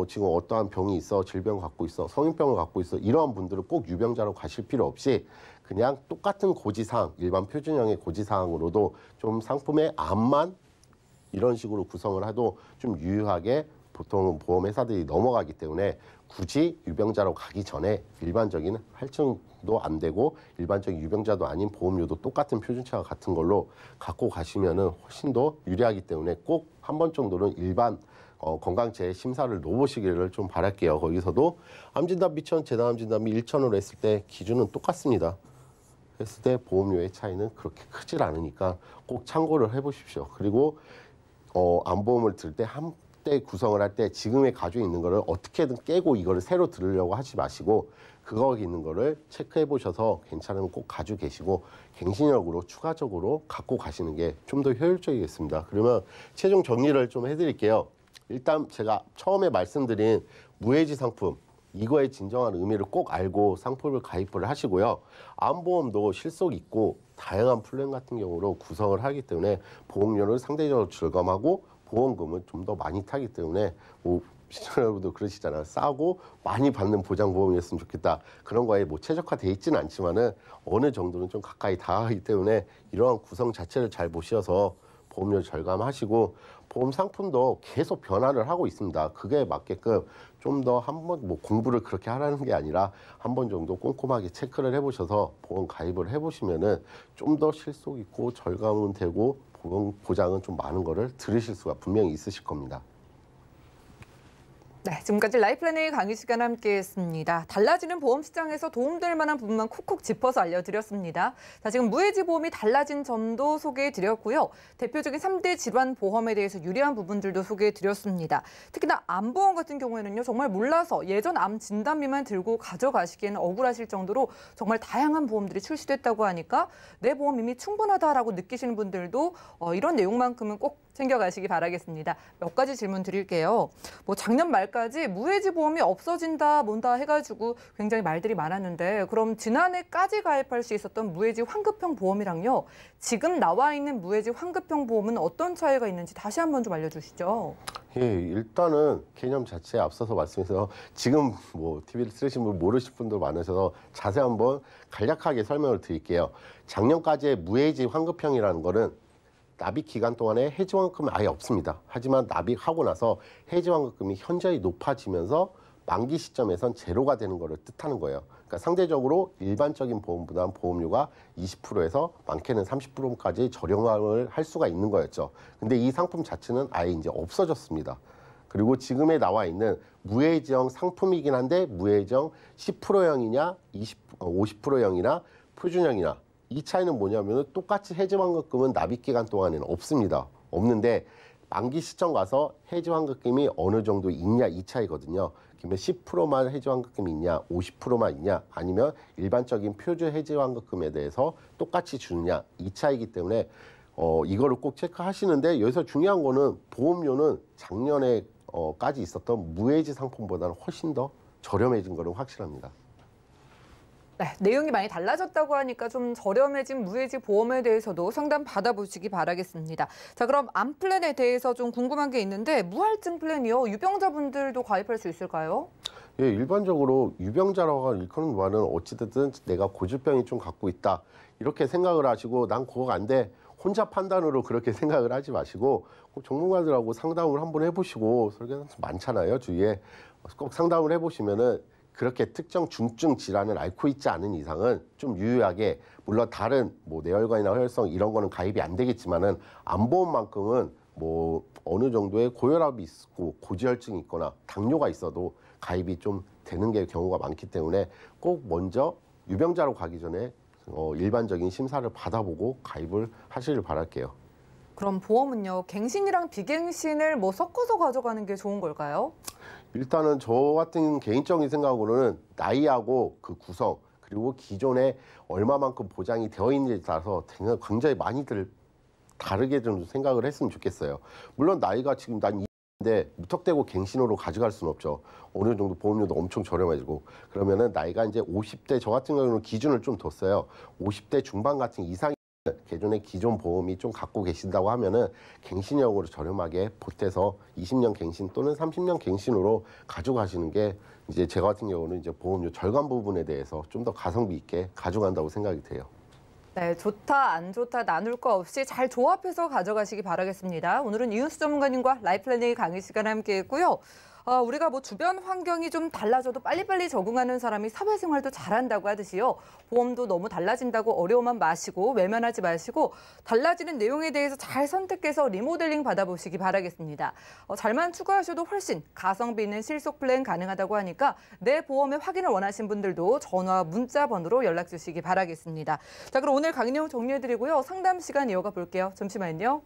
지금 어떠한 병이 있어 질병 갖고 있어 성인병을 갖고 있어 이러한 분들은 꼭 유병자로 가실 필요 없이 그냥 똑같은 고지사항 일반 표준형의 고지사항으로도 좀 상품의 암만 이런 식으로 구성을 해도 좀 유효하게 보통 보험회사들이 넘어가기 때문에 굳이 유병자로 가기 전에 일반적인 할증도 안 되고 일반적인 유병자도 아닌 보험료도 똑같은 표준차와 같은 걸로 갖고 가시면은 훨씬 더 유리하기 때문에 꼭 한 번 정도는 일반 건강재 심사를 놓으시기를 좀 바랄게요. 거기서도 암진단비천 재단암진단비 1천으로 했을 때 기준은 똑같습니다. 했을 때 보험료의 차이는 그렇게 크질 않으니까 꼭 참고를 해보십시오. 그리고 암보험을 들 때 한때 구성을 할 때 지금의 가지고 있는 거를 어떻게든 깨고 이거를 새로 들으려고 하지 마시고 그거 있는 거를 체크해 보셔서 괜찮으면 꼭 가지고 계시고 갱신력으로 추가적으로 갖고 가시는 게 좀 더 효율적이겠습니다. 그러면 최종 정리를 좀 해드릴게요. 일단 제가 처음에 말씀드린 무해지 상품 이거의 진정한 의미를 꼭 알고 상품을 가입을 하시고요. 암보험도 실속 있고 다양한 플랜 같은 경우로 구성을 하기 때문에 보험료를 상대적으로 절감하고 보험금은 좀 더 많이 타기 때문에 뭐 시청자분도 그러시잖아요. 싸고 많이 받는 보장보험이었으면 좋겠다. 그런 거에 뭐 최적화돼 있지는 않지만은 어느 정도는 좀 가까이 닿아가기 때문에 이러한 구성 자체를 잘 보셔서 보험료 절감하시고 보험 상품도 계속 변화를 하고 있습니다. 그게 맞게끔 좀 더 한번 뭐 공부를 그렇게 하라는 게 아니라 한 번 정도 꼼꼼하게 체크를 해보셔서 보험 가입을 해보시면은 좀 더 실속 있고 절감은 되고 보장은 좀 많은 거를 들으실 수가 분명히 있으실 겁니다. 네, 지금까지 라이플랜의 강의 시간 함께했습니다. 달라지는 보험 시장에서 도움될 만한 부분만 콕콕 짚어서 알려드렸습니다. 자, 지금 무해지 보험이 달라진 점도 소개해드렸고요. 대표적인 3대 질환 보험에 대해서 유리한 부분들도 소개해드렸습니다. 특히나 암보험 같은 경우에는요, 정말 몰라서 예전 암 진단비만 들고 가져가시기에는 억울하실 정도로 정말 다양한 보험들이 출시됐다고 하니까 내 보험 이미 충분하다라고 느끼시는 분들도 이런 내용만큼은 꼭 챙겨가시기 바라겠습니다. 몇 가지 질문 드릴게요. 작년 말까지 무해지 보험이 없어진다 뭔다 해가지고 굉장히 말들이 많았는데 그럼 지난해까지 가입할 수 있었던 무해지 환급형 보험이랑요. 지금 나와 있는 무해지 환급형 보험은 어떤 차이가 있는지 다시 한번 좀 알려주시죠. 예, 일단은 개념 자체에 앞서서 말씀해서 지금 TV를 쓰시는 분 모르실 분도 많으셔서 자세히 한번 간략하게 설명을 드릴게요. 작년까지의 무해지 환급형이라는 거는 납입 기간 동안에 해지 환급금이 아예 없습니다. 하지만 납입하고 나서 해지 환급금이 현저히 높아지면서 만기 시점에선 제로가 되는 것을 뜻하는 거예요. 그러니까 상대적으로 일반적인 보험보다는 보험료가 20%에서 많게는 30%까지 저렴을 할 수가 있는 거였죠. 근데 이 상품 자체는 아예 이제 없어졌습니다. 그리고 지금에 나와 있는 무해지형 상품이긴 한데 무해지형 10%형이냐 50%형이나 표준형이냐 이 차이는 뭐냐면 똑같이 해지 환급금은 납입 기간 동안에는 없습니다. 없는데 만기 시점 가서 해지 환급금이 어느 정도 있냐 이 차이거든요. 그러면 10%만 해지 환급금이 있냐 50%만 있냐 아니면 일반적인 표준 해지 환급금에 대해서 똑같이 주느냐 이 차이기 때문에 이거를 꼭 체크하시는데 여기서 중요한 거는 보험료는 작년에까지 있었던 무해지 상품보다는 훨씬 더 저렴해진 거는 확실합니다. 네, 내용이 많이 달라졌다고 하니까 좀 저렴해진 무해지 보험에 대해서도 상담 받아보시기 바라겠습니다. 자, 그럼 암 플랜에 대해서 좀 궁금한 게 있는데 무할증 플랜이요. 유병자분들도 가입할 수 있을까요? 예, 일반적으로 유병자라고 일컫는 말은 어찌됐든 내가 고질병이 좀 갖고 있다. 이렇게 생각을 하시고 난 그거 안 돼. 혼자 판단으로 그렇게 생각을 하지 마시고 꼭 전문가들하고 상담을 한번 해보시고 설계사 많잖아요. 주위에 꼭 상담을 해보시면은 그렇게 특정 중증 질환을 앓고 있지 않은 이상은 좀 유의하게 물론 다른 뇌혈관이나 혈성 이런 거는 가입이 안 되겠지만은 암보험만큼은 어느 정도의 고혈압이 있고 고지혈증이 있거나 당뇨가 있어도 가입이 좀 되는 게 경우가 많기 때문에 꼭 먼저 유병자로 가기 전에 일반적인 심사를 받아보고 가입을 하시길 바랄게요. 그럼 보험은요, 갱신이랑 비갱신을 섞어서 가져가는 게 좋은 걸까요? 일단은 저 같은 개인적인 생각으로는 나이하고 그 구성 그리고 기존에 얼마만큼 보장이 되어 있는지에 따라서 굉장히 많이들 다르게 좀 생각을 했으면 좋겠어요. 물론 나이가 지금 난 20대인데 무턱대고 갱신으로 가져갈 수는 없죠. 어느 정도 보험료도 엄청 저렴해지고 그러면은 나이가 이제 50대 저 같은 경우는 기준을 좀 뒀어요. 50대 중반 같은 이상이 기존의 기존 보험이 좀 갖고 계신다고 하면은 갱신형으로 저렴하게 보태서 20년 갱신 또는 30년 갱신으로 가져가시는 게 이제 제가 같은 경우는 이제 보험료 절감 부분에 대해서 좀 더 가성비 있게 가져간다고 생각이 돼요. 네, 좋다 안 좋다 나눌 거 없이 잘 조합해서 가져가시기 바라겠습니다. 오늘은 이윤수 전문가님과 라이플랜의 강의 시간 함께했고요. 우리가 주변 환경이 좀 달라져도 빨리빨리 적응하는 사람이 사회생활도 잘한다고 하듯이요. 보험도 너무 달라진다고 어려워만 마시고 외면하지 마시고 달라지는 내용에 대해서 잘 선택해서 리모델링 받아보시기 바라겠습니다. 잘만 추가하셔도 훨씬 가성비 있는 실속 플랜 가능하다고 하니까 내 보험의 확인을 원하신 분들도 전화, 문자 번호로 연락 주시기 바라겠습니다. 자, 그럼 오늘 강의 내용 정리해드리고요. 상담 시간 이어가 볼게요. 잠시만요.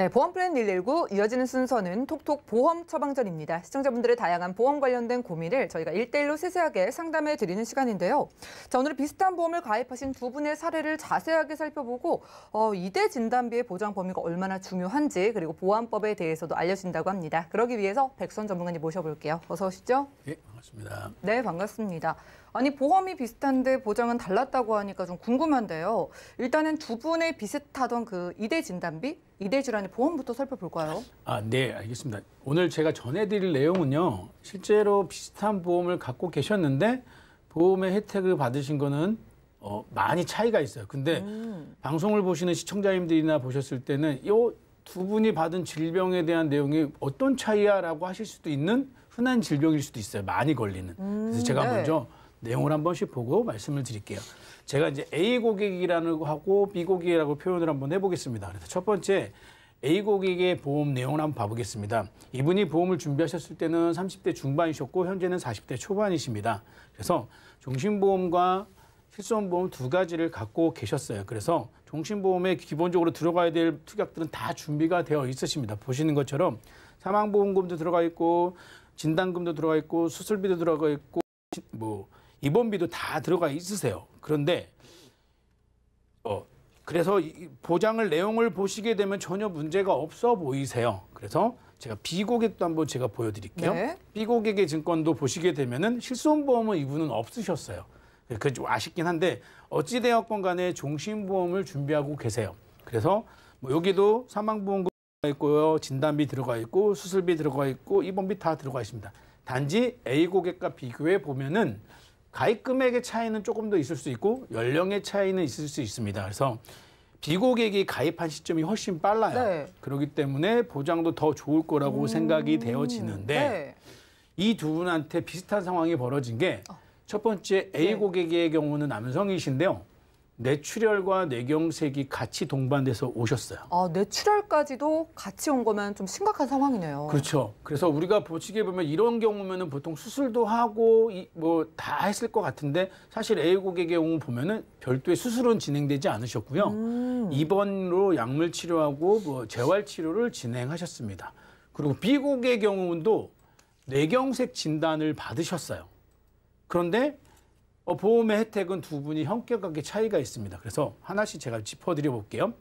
네, 보험 플랜 119 이어지는 순서는 톡톡 보험 처방전입니다. 시청자분들의 다양한 보험 관련된 고민을 저희가 1대1로 세세하게 상담해 드리는 시간인데요. 자, 오늘은 비슷한 보험을 가입하신 두 분의 사례를 자세하게 살펴보고 2대 진단비의 보장 범위가 얼마나 중요한지 그리고 보안법에 대해서도 알려진다고 합니다. 그러기 위해서 백선 전문가님 모셔볼게요. 어서 오시죠. 네, 반갑습니다. 네, 반갑습니다. 아니, 보험이 비슷한데 보장은 달랐다고 하니까 좀 궁금한데요. 일단은 두 분의 비슷하던 그 2대 진단비, 2대 질환의 보험부터 살펴볼까요? 네, 알겠습니다. 오늘 제가 전해드릴 내용은요. 실제로 비슷한 보험을 갖고 계셨는데 보험의 혜택을 받으신 거는 많이 차이가 있어요. 근데 방송을 보시는 시청자님들이나 보셨을 때는 이 두 분이 받은 질병에 대한 내용이 어떤 차이야라고 하실 수도 있는 흔한 질병일 수도 있어요. 많이 걸리는. 그래서 제가 네. 먼저 내용을 한 번씩 보고 말씀을 드릴게요. 제가 이제 A 고객이라고 하고 B 고객이라고 표현을 한번 해보겠습니다. 그래서 첫 번째 A 고객의 보험 내용을 한번 봐보겠습니다. 이분이 보험을 준비하셨을 때는 30대 중반이셨고 현재는 40대 초반이십니다. 그래서 종신보험과 실손보험 두 가지를 갖고 계셨어요. 그래서 종신보험에 기본적으로 들어가야 될 특약들은 다 준비가 되어 있으십니다. 보시는 것처럼 사망보험금도 들어가 있고 진단금도 들어가 있고 수술비도 들어가 있고 입원비도 다 들어가 있으세요. 그런데 그래서 이 보장을 내용을 보시게 되면 전혀 문제가 없어 보이세요. 그래서 제가 B 고객도 한번 제가 보여드릴게요. 네. B 고객의 증권도 보시게 되면은 실손보험은 이분은 없으셨어요. 그게 좀 아쉽긴 한데 어찌되었건 간에 종신보험을 준비하고 계세요. 그래서 여기도 사망보험금 들어가 있고요, 진단비 들어가 있고 수술비 들어가 있고 입원비 다 들어가 있습니다. 단지 A 고객과 비교해 보면은 가입 금액의 차이는 조금 더 있을 수 있고 연령의 차이는 있을 수 있습니다. 그래서 B 고객이 가입한 시점이 훨씬 빨라요. 네. 그렇기 때문에 보장도 더 좋을 거라고 생각이 되어지는데 네. 이 두 분한테 비슷한 상황이 벌어진 게 첫 번째 A 네. 고객의 경우는 남성이신데요. 뇌출혈과 뇌경색이 같이 동반돼서 오셨어요. 뇌출혈까지도 같이 온 거면 좀 심각한 상황이네요. 그렇죠. 그래서 우리가 보시게 보면 이런 경우면은 보통 수술도 하고 다 했을 것 같은데 사실 A 고객의 경우 보면은 별도의 수술은 진행되지 않으셨고요. 입원으로 약물 치료하고 재활 치료를 진행하셨습니다. 그리고 B 고객의 경우도 뇌경색 진단을 받으셨어요. 그런데 보험의 혜택은 두 분이 현격하게 차이가 있습니다. 그래서 하나씩 제가 짚어드려 볼게요.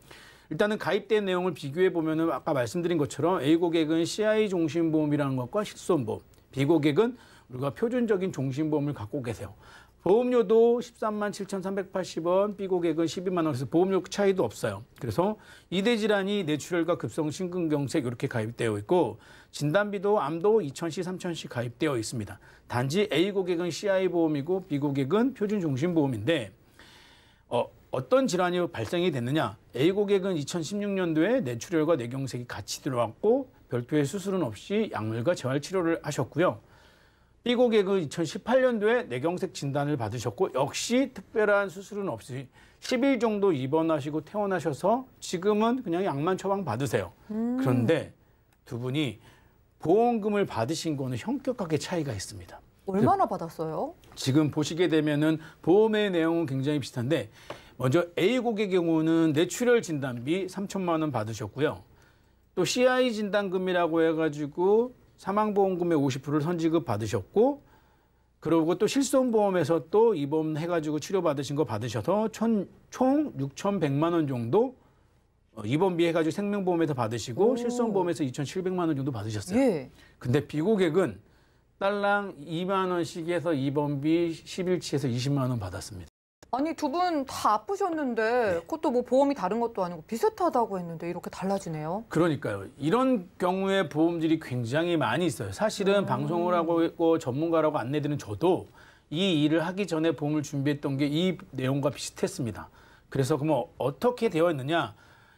일단은 가입된 내용을 비교해 보면은 아까 말씀드린 것처럼 A 고객은 CI 종신보험이라는 것과 실손보험, B 고객은 우리가 표준적인 종신보험을 갖고 계세요. 보험료도 13만 7,380원, B 고객은 12만 원에서 보험료 차이도 없어요. 그래서 2대 질환이 뇌출혈과 급성 심근경색 이렇게 가입되어 있고 진단비도 암도 2,000시, 3,000시 가입되어 있습니다. 단지 A 고객은 CI 보험이고 B 고객은 표준 종신보험인데 어떤 질환이 발생이 됐느냐? A 고객은 2016년도에 뇌출혈과 뇌경색이 같이 들어왔고 별도의 수술은 없이 약물과 재활 치료를 하셨고요. B 고객은 2018년도에 뇌경색 진단을 받으셨고 역시 특별한 수술은 없이 10일 정도 입원하시고 퇴원하셔서 지금은 그냥 약만 처방 받으세요. 그런데 두 분이 보험금을 받으신 거는 현격하게 차이가 있습니다. 얼마나 받았어요? 지금 보시게 되면은 보험의 내용은 굉장히 비슷한데 먼저 A 고객의 경우는 뇌출혈 진단비 3천만 원 받으셨고요. 또 CI 진단금이라고 해가지고 사망보험금의 50%를 선지급 받으셨고 그리고 또 실손보험에서 또 입원해가지고 치료받으신 거 받으셔서 총 6,100만 원 정도 입원비 해가지고 생명보험에서 받으시고 실손보험에서 2,700만 원 정도 받으셨어요. 예. 근데 B 고객은 딸랑 2만 원씩 해서 입원비 10일치에서 20만 원 받았습니다. 아니, 두 분 다 아프셨는데 그것도 뭐 보험이 다른 것도 아니고 비슷하다고 했는데 이렇게 달라지네요. 그러니까요. 이런 경우에 보험들이 굉장히 많이 있어요. 사실은 방송을 하고 있고 전문가라고 안내드리는 저도 이 일을 하기 전에 보험을 준비했던 게 이 내용과 비슷했습니다. 그래서 그럼 어떻게 되어 있느냐?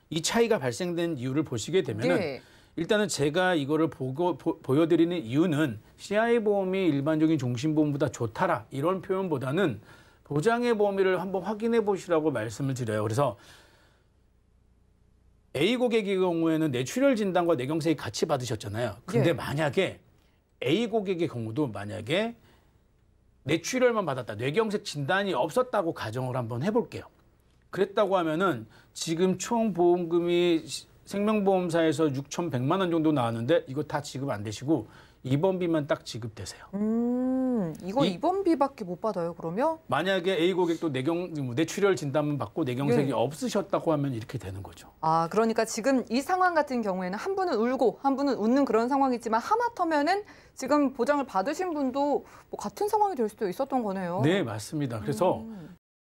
이 차이가 발생된 이유를 보시게 되면은 네. 일단은 제가 이거를 보여드리는 이유는 CI 보험이 일반적인 종신보험보다 좋다라 이런 표현보다는 보장의 범위를 한번 확인해 보시라고 말씀을 드려요. 그래서 A 고객의 경우에는 뇌출혈 진단과 뇌경색이 같이 받으셨잖아요. 근데 예. 만약에 A 고객의 경우도 만약에 뇌출혈만 받았다, 뇌경색 진단이 없었다고 가정을 한번 해볼게요. 그랬다고 하면은 지금 총 보험금이 생명보험사에서 6,100만 원 정도 나왔는데 이거 다 지급 안 되시고 입원비만 딱 지급되세요. 이거 입원비밖에 못 받아요, 그러면? 만약에 A 고객도 뇌출혈 진단만 받고 뇌경색이 예. 없으셨다고 하면 이렇게 되는 거죠. 아, 그러니까 지금 이 상황 같은 경우에는 한 분은 울고 한 분은 웃는 그런 상황이지만 하마터면은 지금 보장을 받으신 분도 뭐 같은 상황이 될 수도 있었던 거네요. 네, 맞습니다. 그래서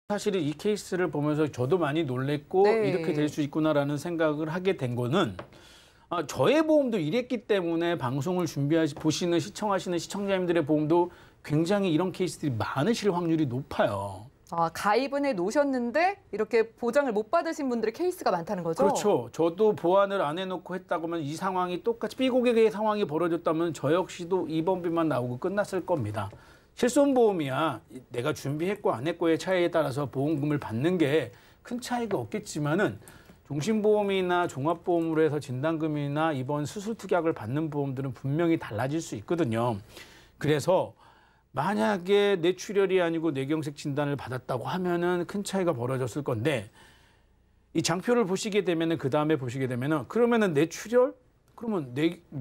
사실은 이 케이스를 보면서 저도 많이 놀랬고 네. 이렇게 될 수 있구나라는 생각을 하게 된 거는 저의 보험도 이랬기 때문에 방송을 보시는 시청하시는 시청자님들의 보험도 굉장히 이런 케이스들이 많으실 확률이 높아요. 아, 가입은 해 놓으셨는데 이렇게 보장을 못 받으신 분들의 케이스가 많다는 거죠? 그렇죠. 저도 보완을 안 해놓고 했다고 하면 이 상황이 똑같이 B고객의 상황이 벌어졌다면 저 역시도 입원비만 나오고 끝났을 겁니다. 실손보험이야 내가 준비했고 안 했고의 차이에 따라서 보험금을 받는 게 큰 차이가 없겠지만은 종신보험이나 종합보험으로 해서 진단금이나 입원 수술 특약을 받는 보험들은 분명히 달라질 수 있거든요. 그래서 만약에 뇌출혈이 아니고 뇌경색 진단을 받았다고 하면은 큰 차이가 벌어졌을 건데 이 장표를 보시게 되면은 그 다음에 보시게 되면은 그러면은 뇌출혈 그러면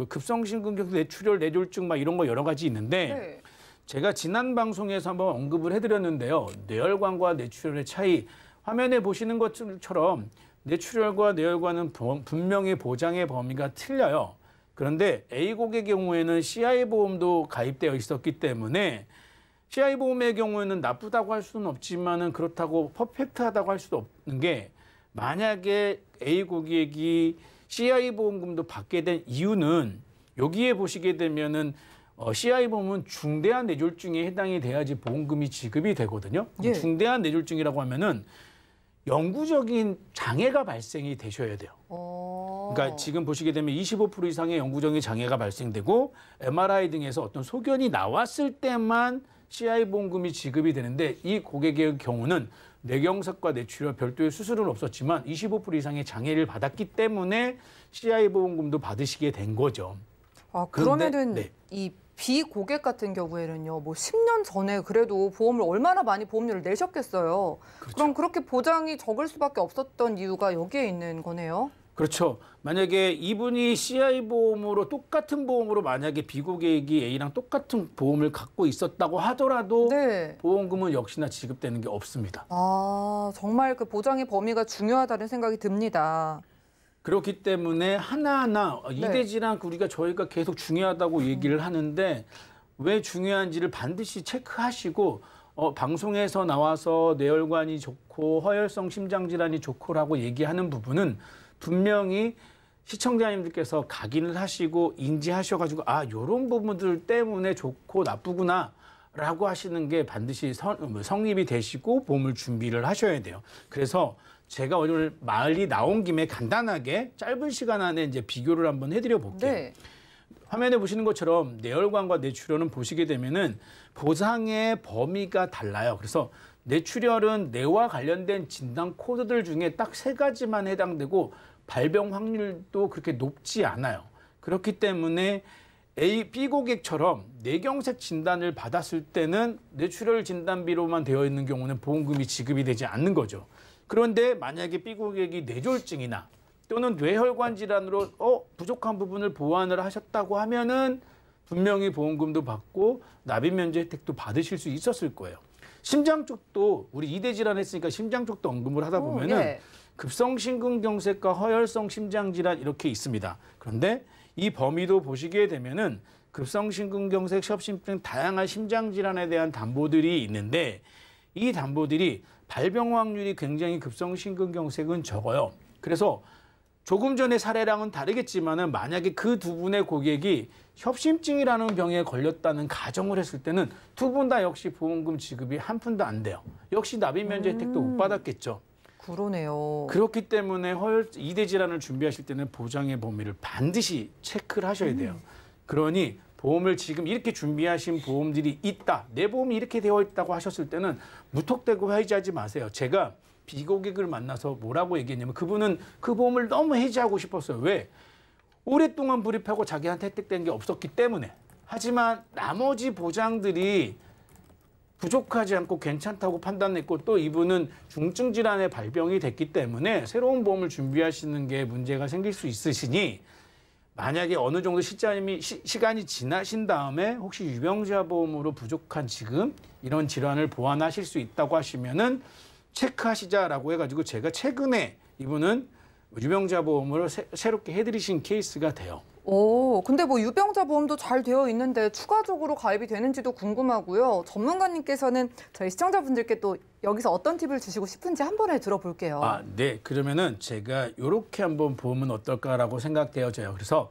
급성심근경색 뇌출혈 뇌졸중 막 이런 거 여러 가지 있는데 네. 제가 지난 방송에서 한번 언급을 해드렸는데요. 뇌혈관과 뇌출혈의 차이 화면에 보시는 것처럼 뇌출혈과 뇌혈관은 분명히 보장의 범위가 틀려요. 그런데 A 고객의 경우에는 CI 보험도 가입되어 있었기 때문에 CI 보험의 경우에는 나쁘다고 할 수는 없지만은 그렇다고 퍼펙트하다고 할 수도 없는 게 만약에 A 고객이 CI 보험금도 받게 된 이유는 여기에 보시게 되면은 CI 보험은 중대한 뇌졸중에 해당이 돼야지 보험금이 지급이 되거든요. 예. 중대한 뇌졸중이라고 하면은 영구적인 장애가 발생이 되셔야 돼요. 그러니까 지금 보시게 되면 25% 이상의 영구적인 장애가 발생되고 MRI 등에서 어떤 소견이 나왔을 때만 CI 보험금이 지급이 되는데 이 고객의 경우는 뇌경색과 뇌출혈 별도의 수술은 없었지만 25% 이상의 장애를 받았기 때문에 CI 보험금도 받으시게 된 거죠. 아, 그러면은 네. 이 비고객 같은 경우에는요, 뭐 10년 전에 그래도 보험을 얼마나 많이 보험료를 내셨겠어요. 그렇죠. 그럼 그렇게 보장이 적을 수밖에 없었던 이유가 여기에 있는 거네요. 그렇죠. 만약에 이분이 CI 보험으로 똑같은 보험으로 만약에 B고객이 A랑 똑같은 보험을 갖고 있었다고 하더라도 네. 보험금은 역시나 지급되는 게 없습니다. 아, 정말 그 보장의 범위가 중요하다는 생각이 듭니다. 그렇기 때문에 하나하나 이대 질환 저희가 계속 중요하다고 얘기를 하는데 왜 중요한지를 반드시 체크하시고 방송에서 나와서 뇌혈관이 좋고 허혈성 심장질환이 좋고라고 얘기하는 부분은 분명히 시청자님들께서 각인을 하시고 인지하셔가지고 이런 부분들 때문에 좋고 나쁘구나라고 하시는 게 반드시 성립이 되시고 보험을 준비를 하셔야 돼요. 그래서 제가 오늘 말이 나온 김에 간단하게 짧은 시간 안에 이제 비교를 한번 해드려 볼게요. 네. 화면에 보시는 것처럼 뇌혈관과 뇌출혈은 보시게 되면은 보상의 범위가 달라요. 그래서 뇌출혈은 뇌와 관련된 진단 코드들 중에 딱 3가지만 해당되고 발병 확률도 그렇게 높지 않아요. 그렇기 때문에 B 고객처럼 뇌경색 진단을 받았을 때는 뇌출혈 진단비로만 되어 있는 경우는 보험금이 지급이 되지 않는 거죠. 그런데 만약에 B 고객이 뇌졸중이나 또는 뇌혈관 질환으로 부족한 부분을 보완을 하셨다고 하면은 분명히 보험금도 받고 납입 면제 혜택도 받으실 수 있었을 거예요. 심장 쪽도 우리 이대 질환 했으니까 심장 쪽도 언급을 하다 보면은 예. 급성심근경색과 허혈성 심장질환 이렇게 있습니다. 그런데 이 범위도 보시게 되면은 급성심근경색, 협심 등 다양한 심장질환에 대한 담보들이 있는데 이 담보들이 발병 확률이 굉장히 급성심근경색은 적어요. 그래서 조금 전의 사례랑은 다르겠지만은 만약에 그 두 분의 고객이 협심증이라는 병에 걸렸다는 가정을 했을 때는 두 분 다 역시 보험금 지급이 한 푼도 안 돼요. 역시 납입 면제 혜택도 못 받았겠죠. 그러네요. 그렇기 때문에 이대 질환을 준비하실 때는 보장의 범위를 반드시 체크를 하셔야 돼요. 그러니 보험을 지금 이렇게 준비하신 보험들이 있다. 내 보험이 이렇게 되어 있다고 하셨을 때는 무턱대고 해지하지 마세요. 제가 비고객을 만나서 뭐라고 얘기했냐면 그분은 그 보험을 너무 해지하고 싶었어요. 왜? 오랫동안 불입하고 자기한테 혜택된 게 없었기 때문에. 하지만 나머지 보장들이 부족하지 않고 괜찮다고 판단했고 또 이분은 중증 질환의 발병이 됐기 때문에 새로운 보험을 준비하시는 게 문제가 생길 수 있으시니 만약에 어느 정도 시간이 지나신 다음에 혹시 유병자 보험으로 부족한 지금 이런 질환을 보완하실 수 있다고 하시면은 체크하시자라고 해가지고 제가 최근에 이분은 유병자 보험으로 새롭게 해드리신 케이스가 돼요. 오, 근데 뭐 유병자 보험도 잘 되어 있는데 추가적으로 가입이 되는지도 궁금하고요. 전문가님께서는 저희 시청자분들께 또 여기서 어떤 팁을 주시고 싶은지 한 번에 들어볼게요. 네. 그러면은 제가 이렇게 한번 보면 어떨까라고 생각되어져요. 그래서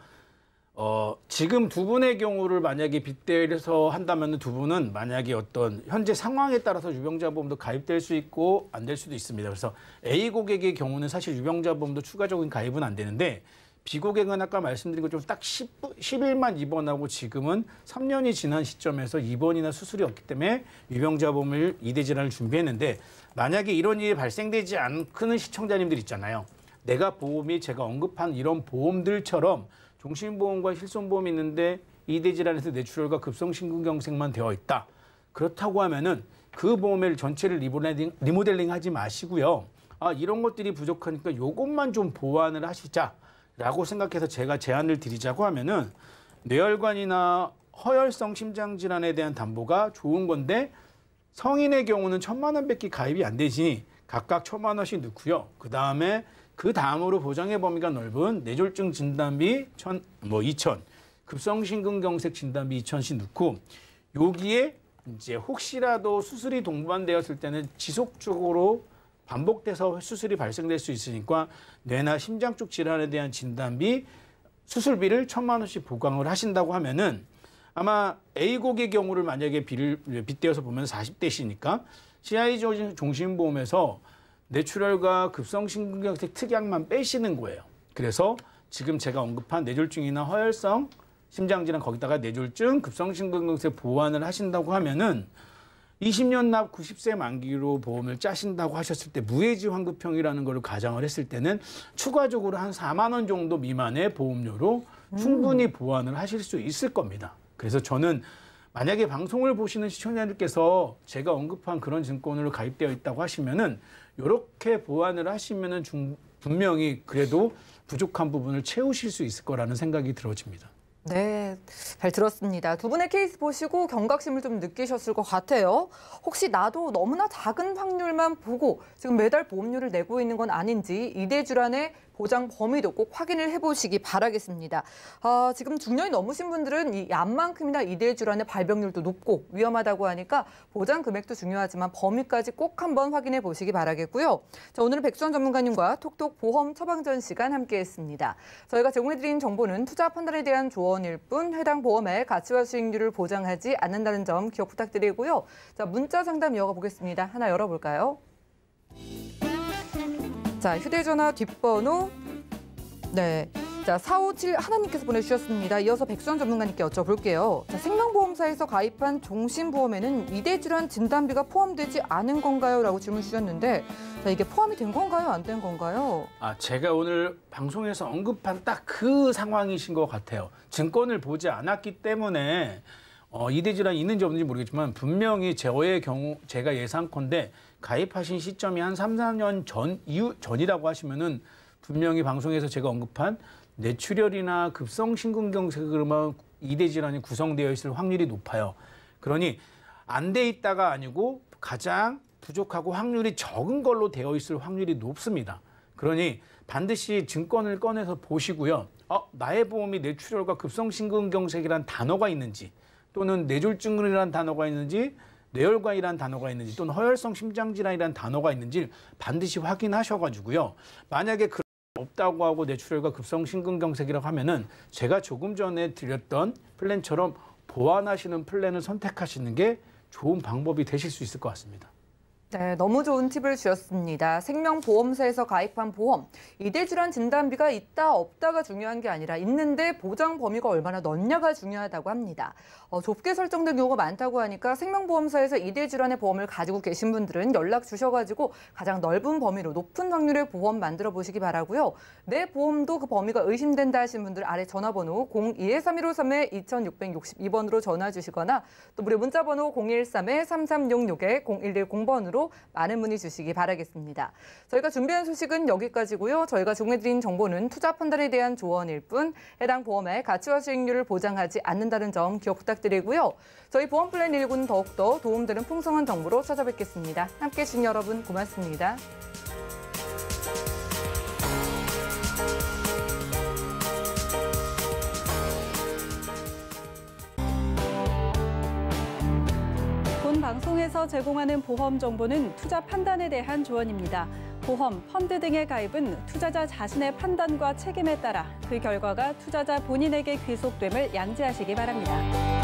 지금 두 분의 경우를 만약에 빗대서 한다면 두 분은 만약에 어떤 현재 상황에 따라서 유병자 보험도 가입될 수 있고 안 될 수도 있습니다. 그래서 A 고객의 경우는 사실 유병자 보험도 추가적인 가입은 안 되는데 B 고객은 아까 말씀드린 것처럼 딱 10일만 입원하고 지금은 3년이 지난 시점에서 입원이나 수술이 없기 때문에 유병자 보험을 2대 질환을 준비했는데 만약에 이런 일이 발생되지 않는 시청자님들 있잖아요. 내가 보험이 제가 언급한 이런 보험들처럼 종신보험과 실손보험이 있는데 2대 질환에서 뇌출혈과 급성심근경색만 되어 있다. 그렇다고 하면은 그 보험을 전체를 리모델링 하지 마시고요. 이런 것들이 부족하니까 요것만 좀 보완을 하시자라고 생각해서 제가 제안을 드리자고 하면은 뇌혈관이나 허혈성 심장질환에 대한 담보가 좋은 건데 성인의 경우는 1,000만 원밖에 가입이 안 되지 각각 1,000만 원씩 넣고요. 그 다음으로 보장의 범위가 넓은 뇌졸중 진단비 2,000, 급성심근경색 진단비 2,000씩 넣고 여기에 이제 혹시라도 수술이 동반되었을 때는 지속적으로 반복돼서 수술이 발생될 수 있으니까 뇌나 심장 쪽 질환에 대한 진단비, 수술비를 1,000만 원씩 보강을 하신다고 하면은 아마 A 고객의 경우를 만약에 빗대어서 보면 40대시니까 CI 종신보험에서 뇌출혈과 급성심근경색 특약만 빼시는 거예요. 그래서 지금 제가 언급한 뇌졸중이나 허혈성 심장질환 거기다가 뇌졸중, 급성심근경색 보완을 하신다고 하면은 20년 납 90세 만기로 보험을 짜신다고 하셨을 때 무해지 환급형이라는 걸 가정을 했을 때는 추가적으로 한 4만 원 정도 미만의 보험료로 충분히 보완을 하실 수 있을 겁니다. 그래서 저는 만약에 방송을 보시는 시청자님께서 제가 언급한 그런 증권으로 가입되어 있다고 하시면은 이렇게 보완을 하시면은 분명히 그래도 부족한 부분을 채우실 수 있을 거라는 생각이 들어집니다. 네, 잘 들었습니다. 두 분의 케이스 보시고 경각심을 좀 느끼셨을 것 같아요. 혹시 나도 너무나 작은 확률만 보고 지금 매달 보험료를 내고 있는 건 아닌지 2대 질환의 보장 범위도 꼭 확인을 해보시기 바라겠습니다. 지금 중년이 넘으신 분들은 이 암만큼이나 2대 질환의 발병률도 높고 위험하다고 하니까 보장 금액도 중요하지만 범위까지 꼭 한번 확인해 보시기 바라겠고요. 자, 오늘은 백수원 전문가님과 톡톡 보험 처방전 시간 함께했습니다. 저희가 제공해드린 정보는 투자 판단에 대한 조언일 뿐 해당 보험의 가치와 수익률을 보장하지 않는다는 점 기억 부탁드리고요. 자, 문자 상담 이어가 보겠습니다. 하나 열어볼까요? 자, 휴대전화 뒷번호 네, 자 457 하나님께서 보내주셨습니다. 이어서 백수원 전문가님께 여쭤볼게요. 자, 생명보험사에서 가입한 종신보험에는 2대 질환 진단비가 포함되지 않은 건가요? 라고 질문 주셨는데 자, 이게 포함이 된 건가요? 안 된 건가요? 제가 오늘 방송에서 언급한 딱 그 상황이신 것 같아요. 증권을 보지 않았기 때문에 2대 질환이 있는지 없는지 모르겠지만 분명히 저의 경우 제가 예상컨대 가입하신 시점이 한 3, 4년 전이라고 하시면은 분명히 방송에서 제가 언급한 뇌출혈이나 급성심근경색으로만 2대 질환이 구성되어 있을 확률이 높아요. 그러니 안 돼 있다가 아니고 가장 부족하고 확률이 적은 걸로 되어 있을 확률이 높습니다. 그러니 반드시 증권을 꺼내서 보시고요. 나의 보험이 뇌출혈과 급성심근경색이라는 단어가 있는지 또는 뇌졸중이라는 단어가 있는지 뇌혈관이라는 단어가 있는지 또는 허혈성 심장질환이라는 단어가 있는지 반드시 확인하셔가지고요. 만약에 없다고 하고 뇌출혈과 급성심근경색이라고 하면은 제가 조금 전에 드렸던 플랜처럼 보완하시는 플랜을 선택하시는 게 좋은 방법이 되실 수 있을 것 같습니다. 네, 너무 좋은 팁을 주셨습니다. 생명보험사에서 가입한 보험, 이대질환 진단비가 있다 없다가 중요한 게 아니라 있는데 보장 범위가 얼마나 넓냐가 중요하다고 합니다. 좁게 설정된 경우가 많다고 하니까 생명보험사에서 이대질환의 보험을 가지고 계신 분들은 연락 주셔가지고 가장 넓은 범위로 높은 확률의 보험 만들어 보시기 바라고요. 내 보험도 그 범위가 의심된다 하신 분들 아래 전화번호 02-3153-2662번으로 전화 주시거나 또 무료 문자번호 013-3366-0110번으로 많은 문의 주시기 바라겠습니다. 저희가 준비한 소식은 여기까지고요. 저희가 정해드린 정보는 투자 판단에 대한 조언일 뿐 해당 보험의 가치와 수익률을 보장하지 않는다는 점 기억 부탁드리고요. 저희 보험 플랜 119는 더욱더 도움되는 풍성한 정보로 찾아뵙겠습니다. 함께해 주신 여러분 고맙습니다. 본 방송에서 제공하는 보험 정보는 투자 판단에 대한 조언입니다. 보험, 펀드 등의 가입은 투자자 자신의 판단과 책임에 따라 그 결과가 투자자 본인에게 귀속됨을 양지하시기 바랍니다.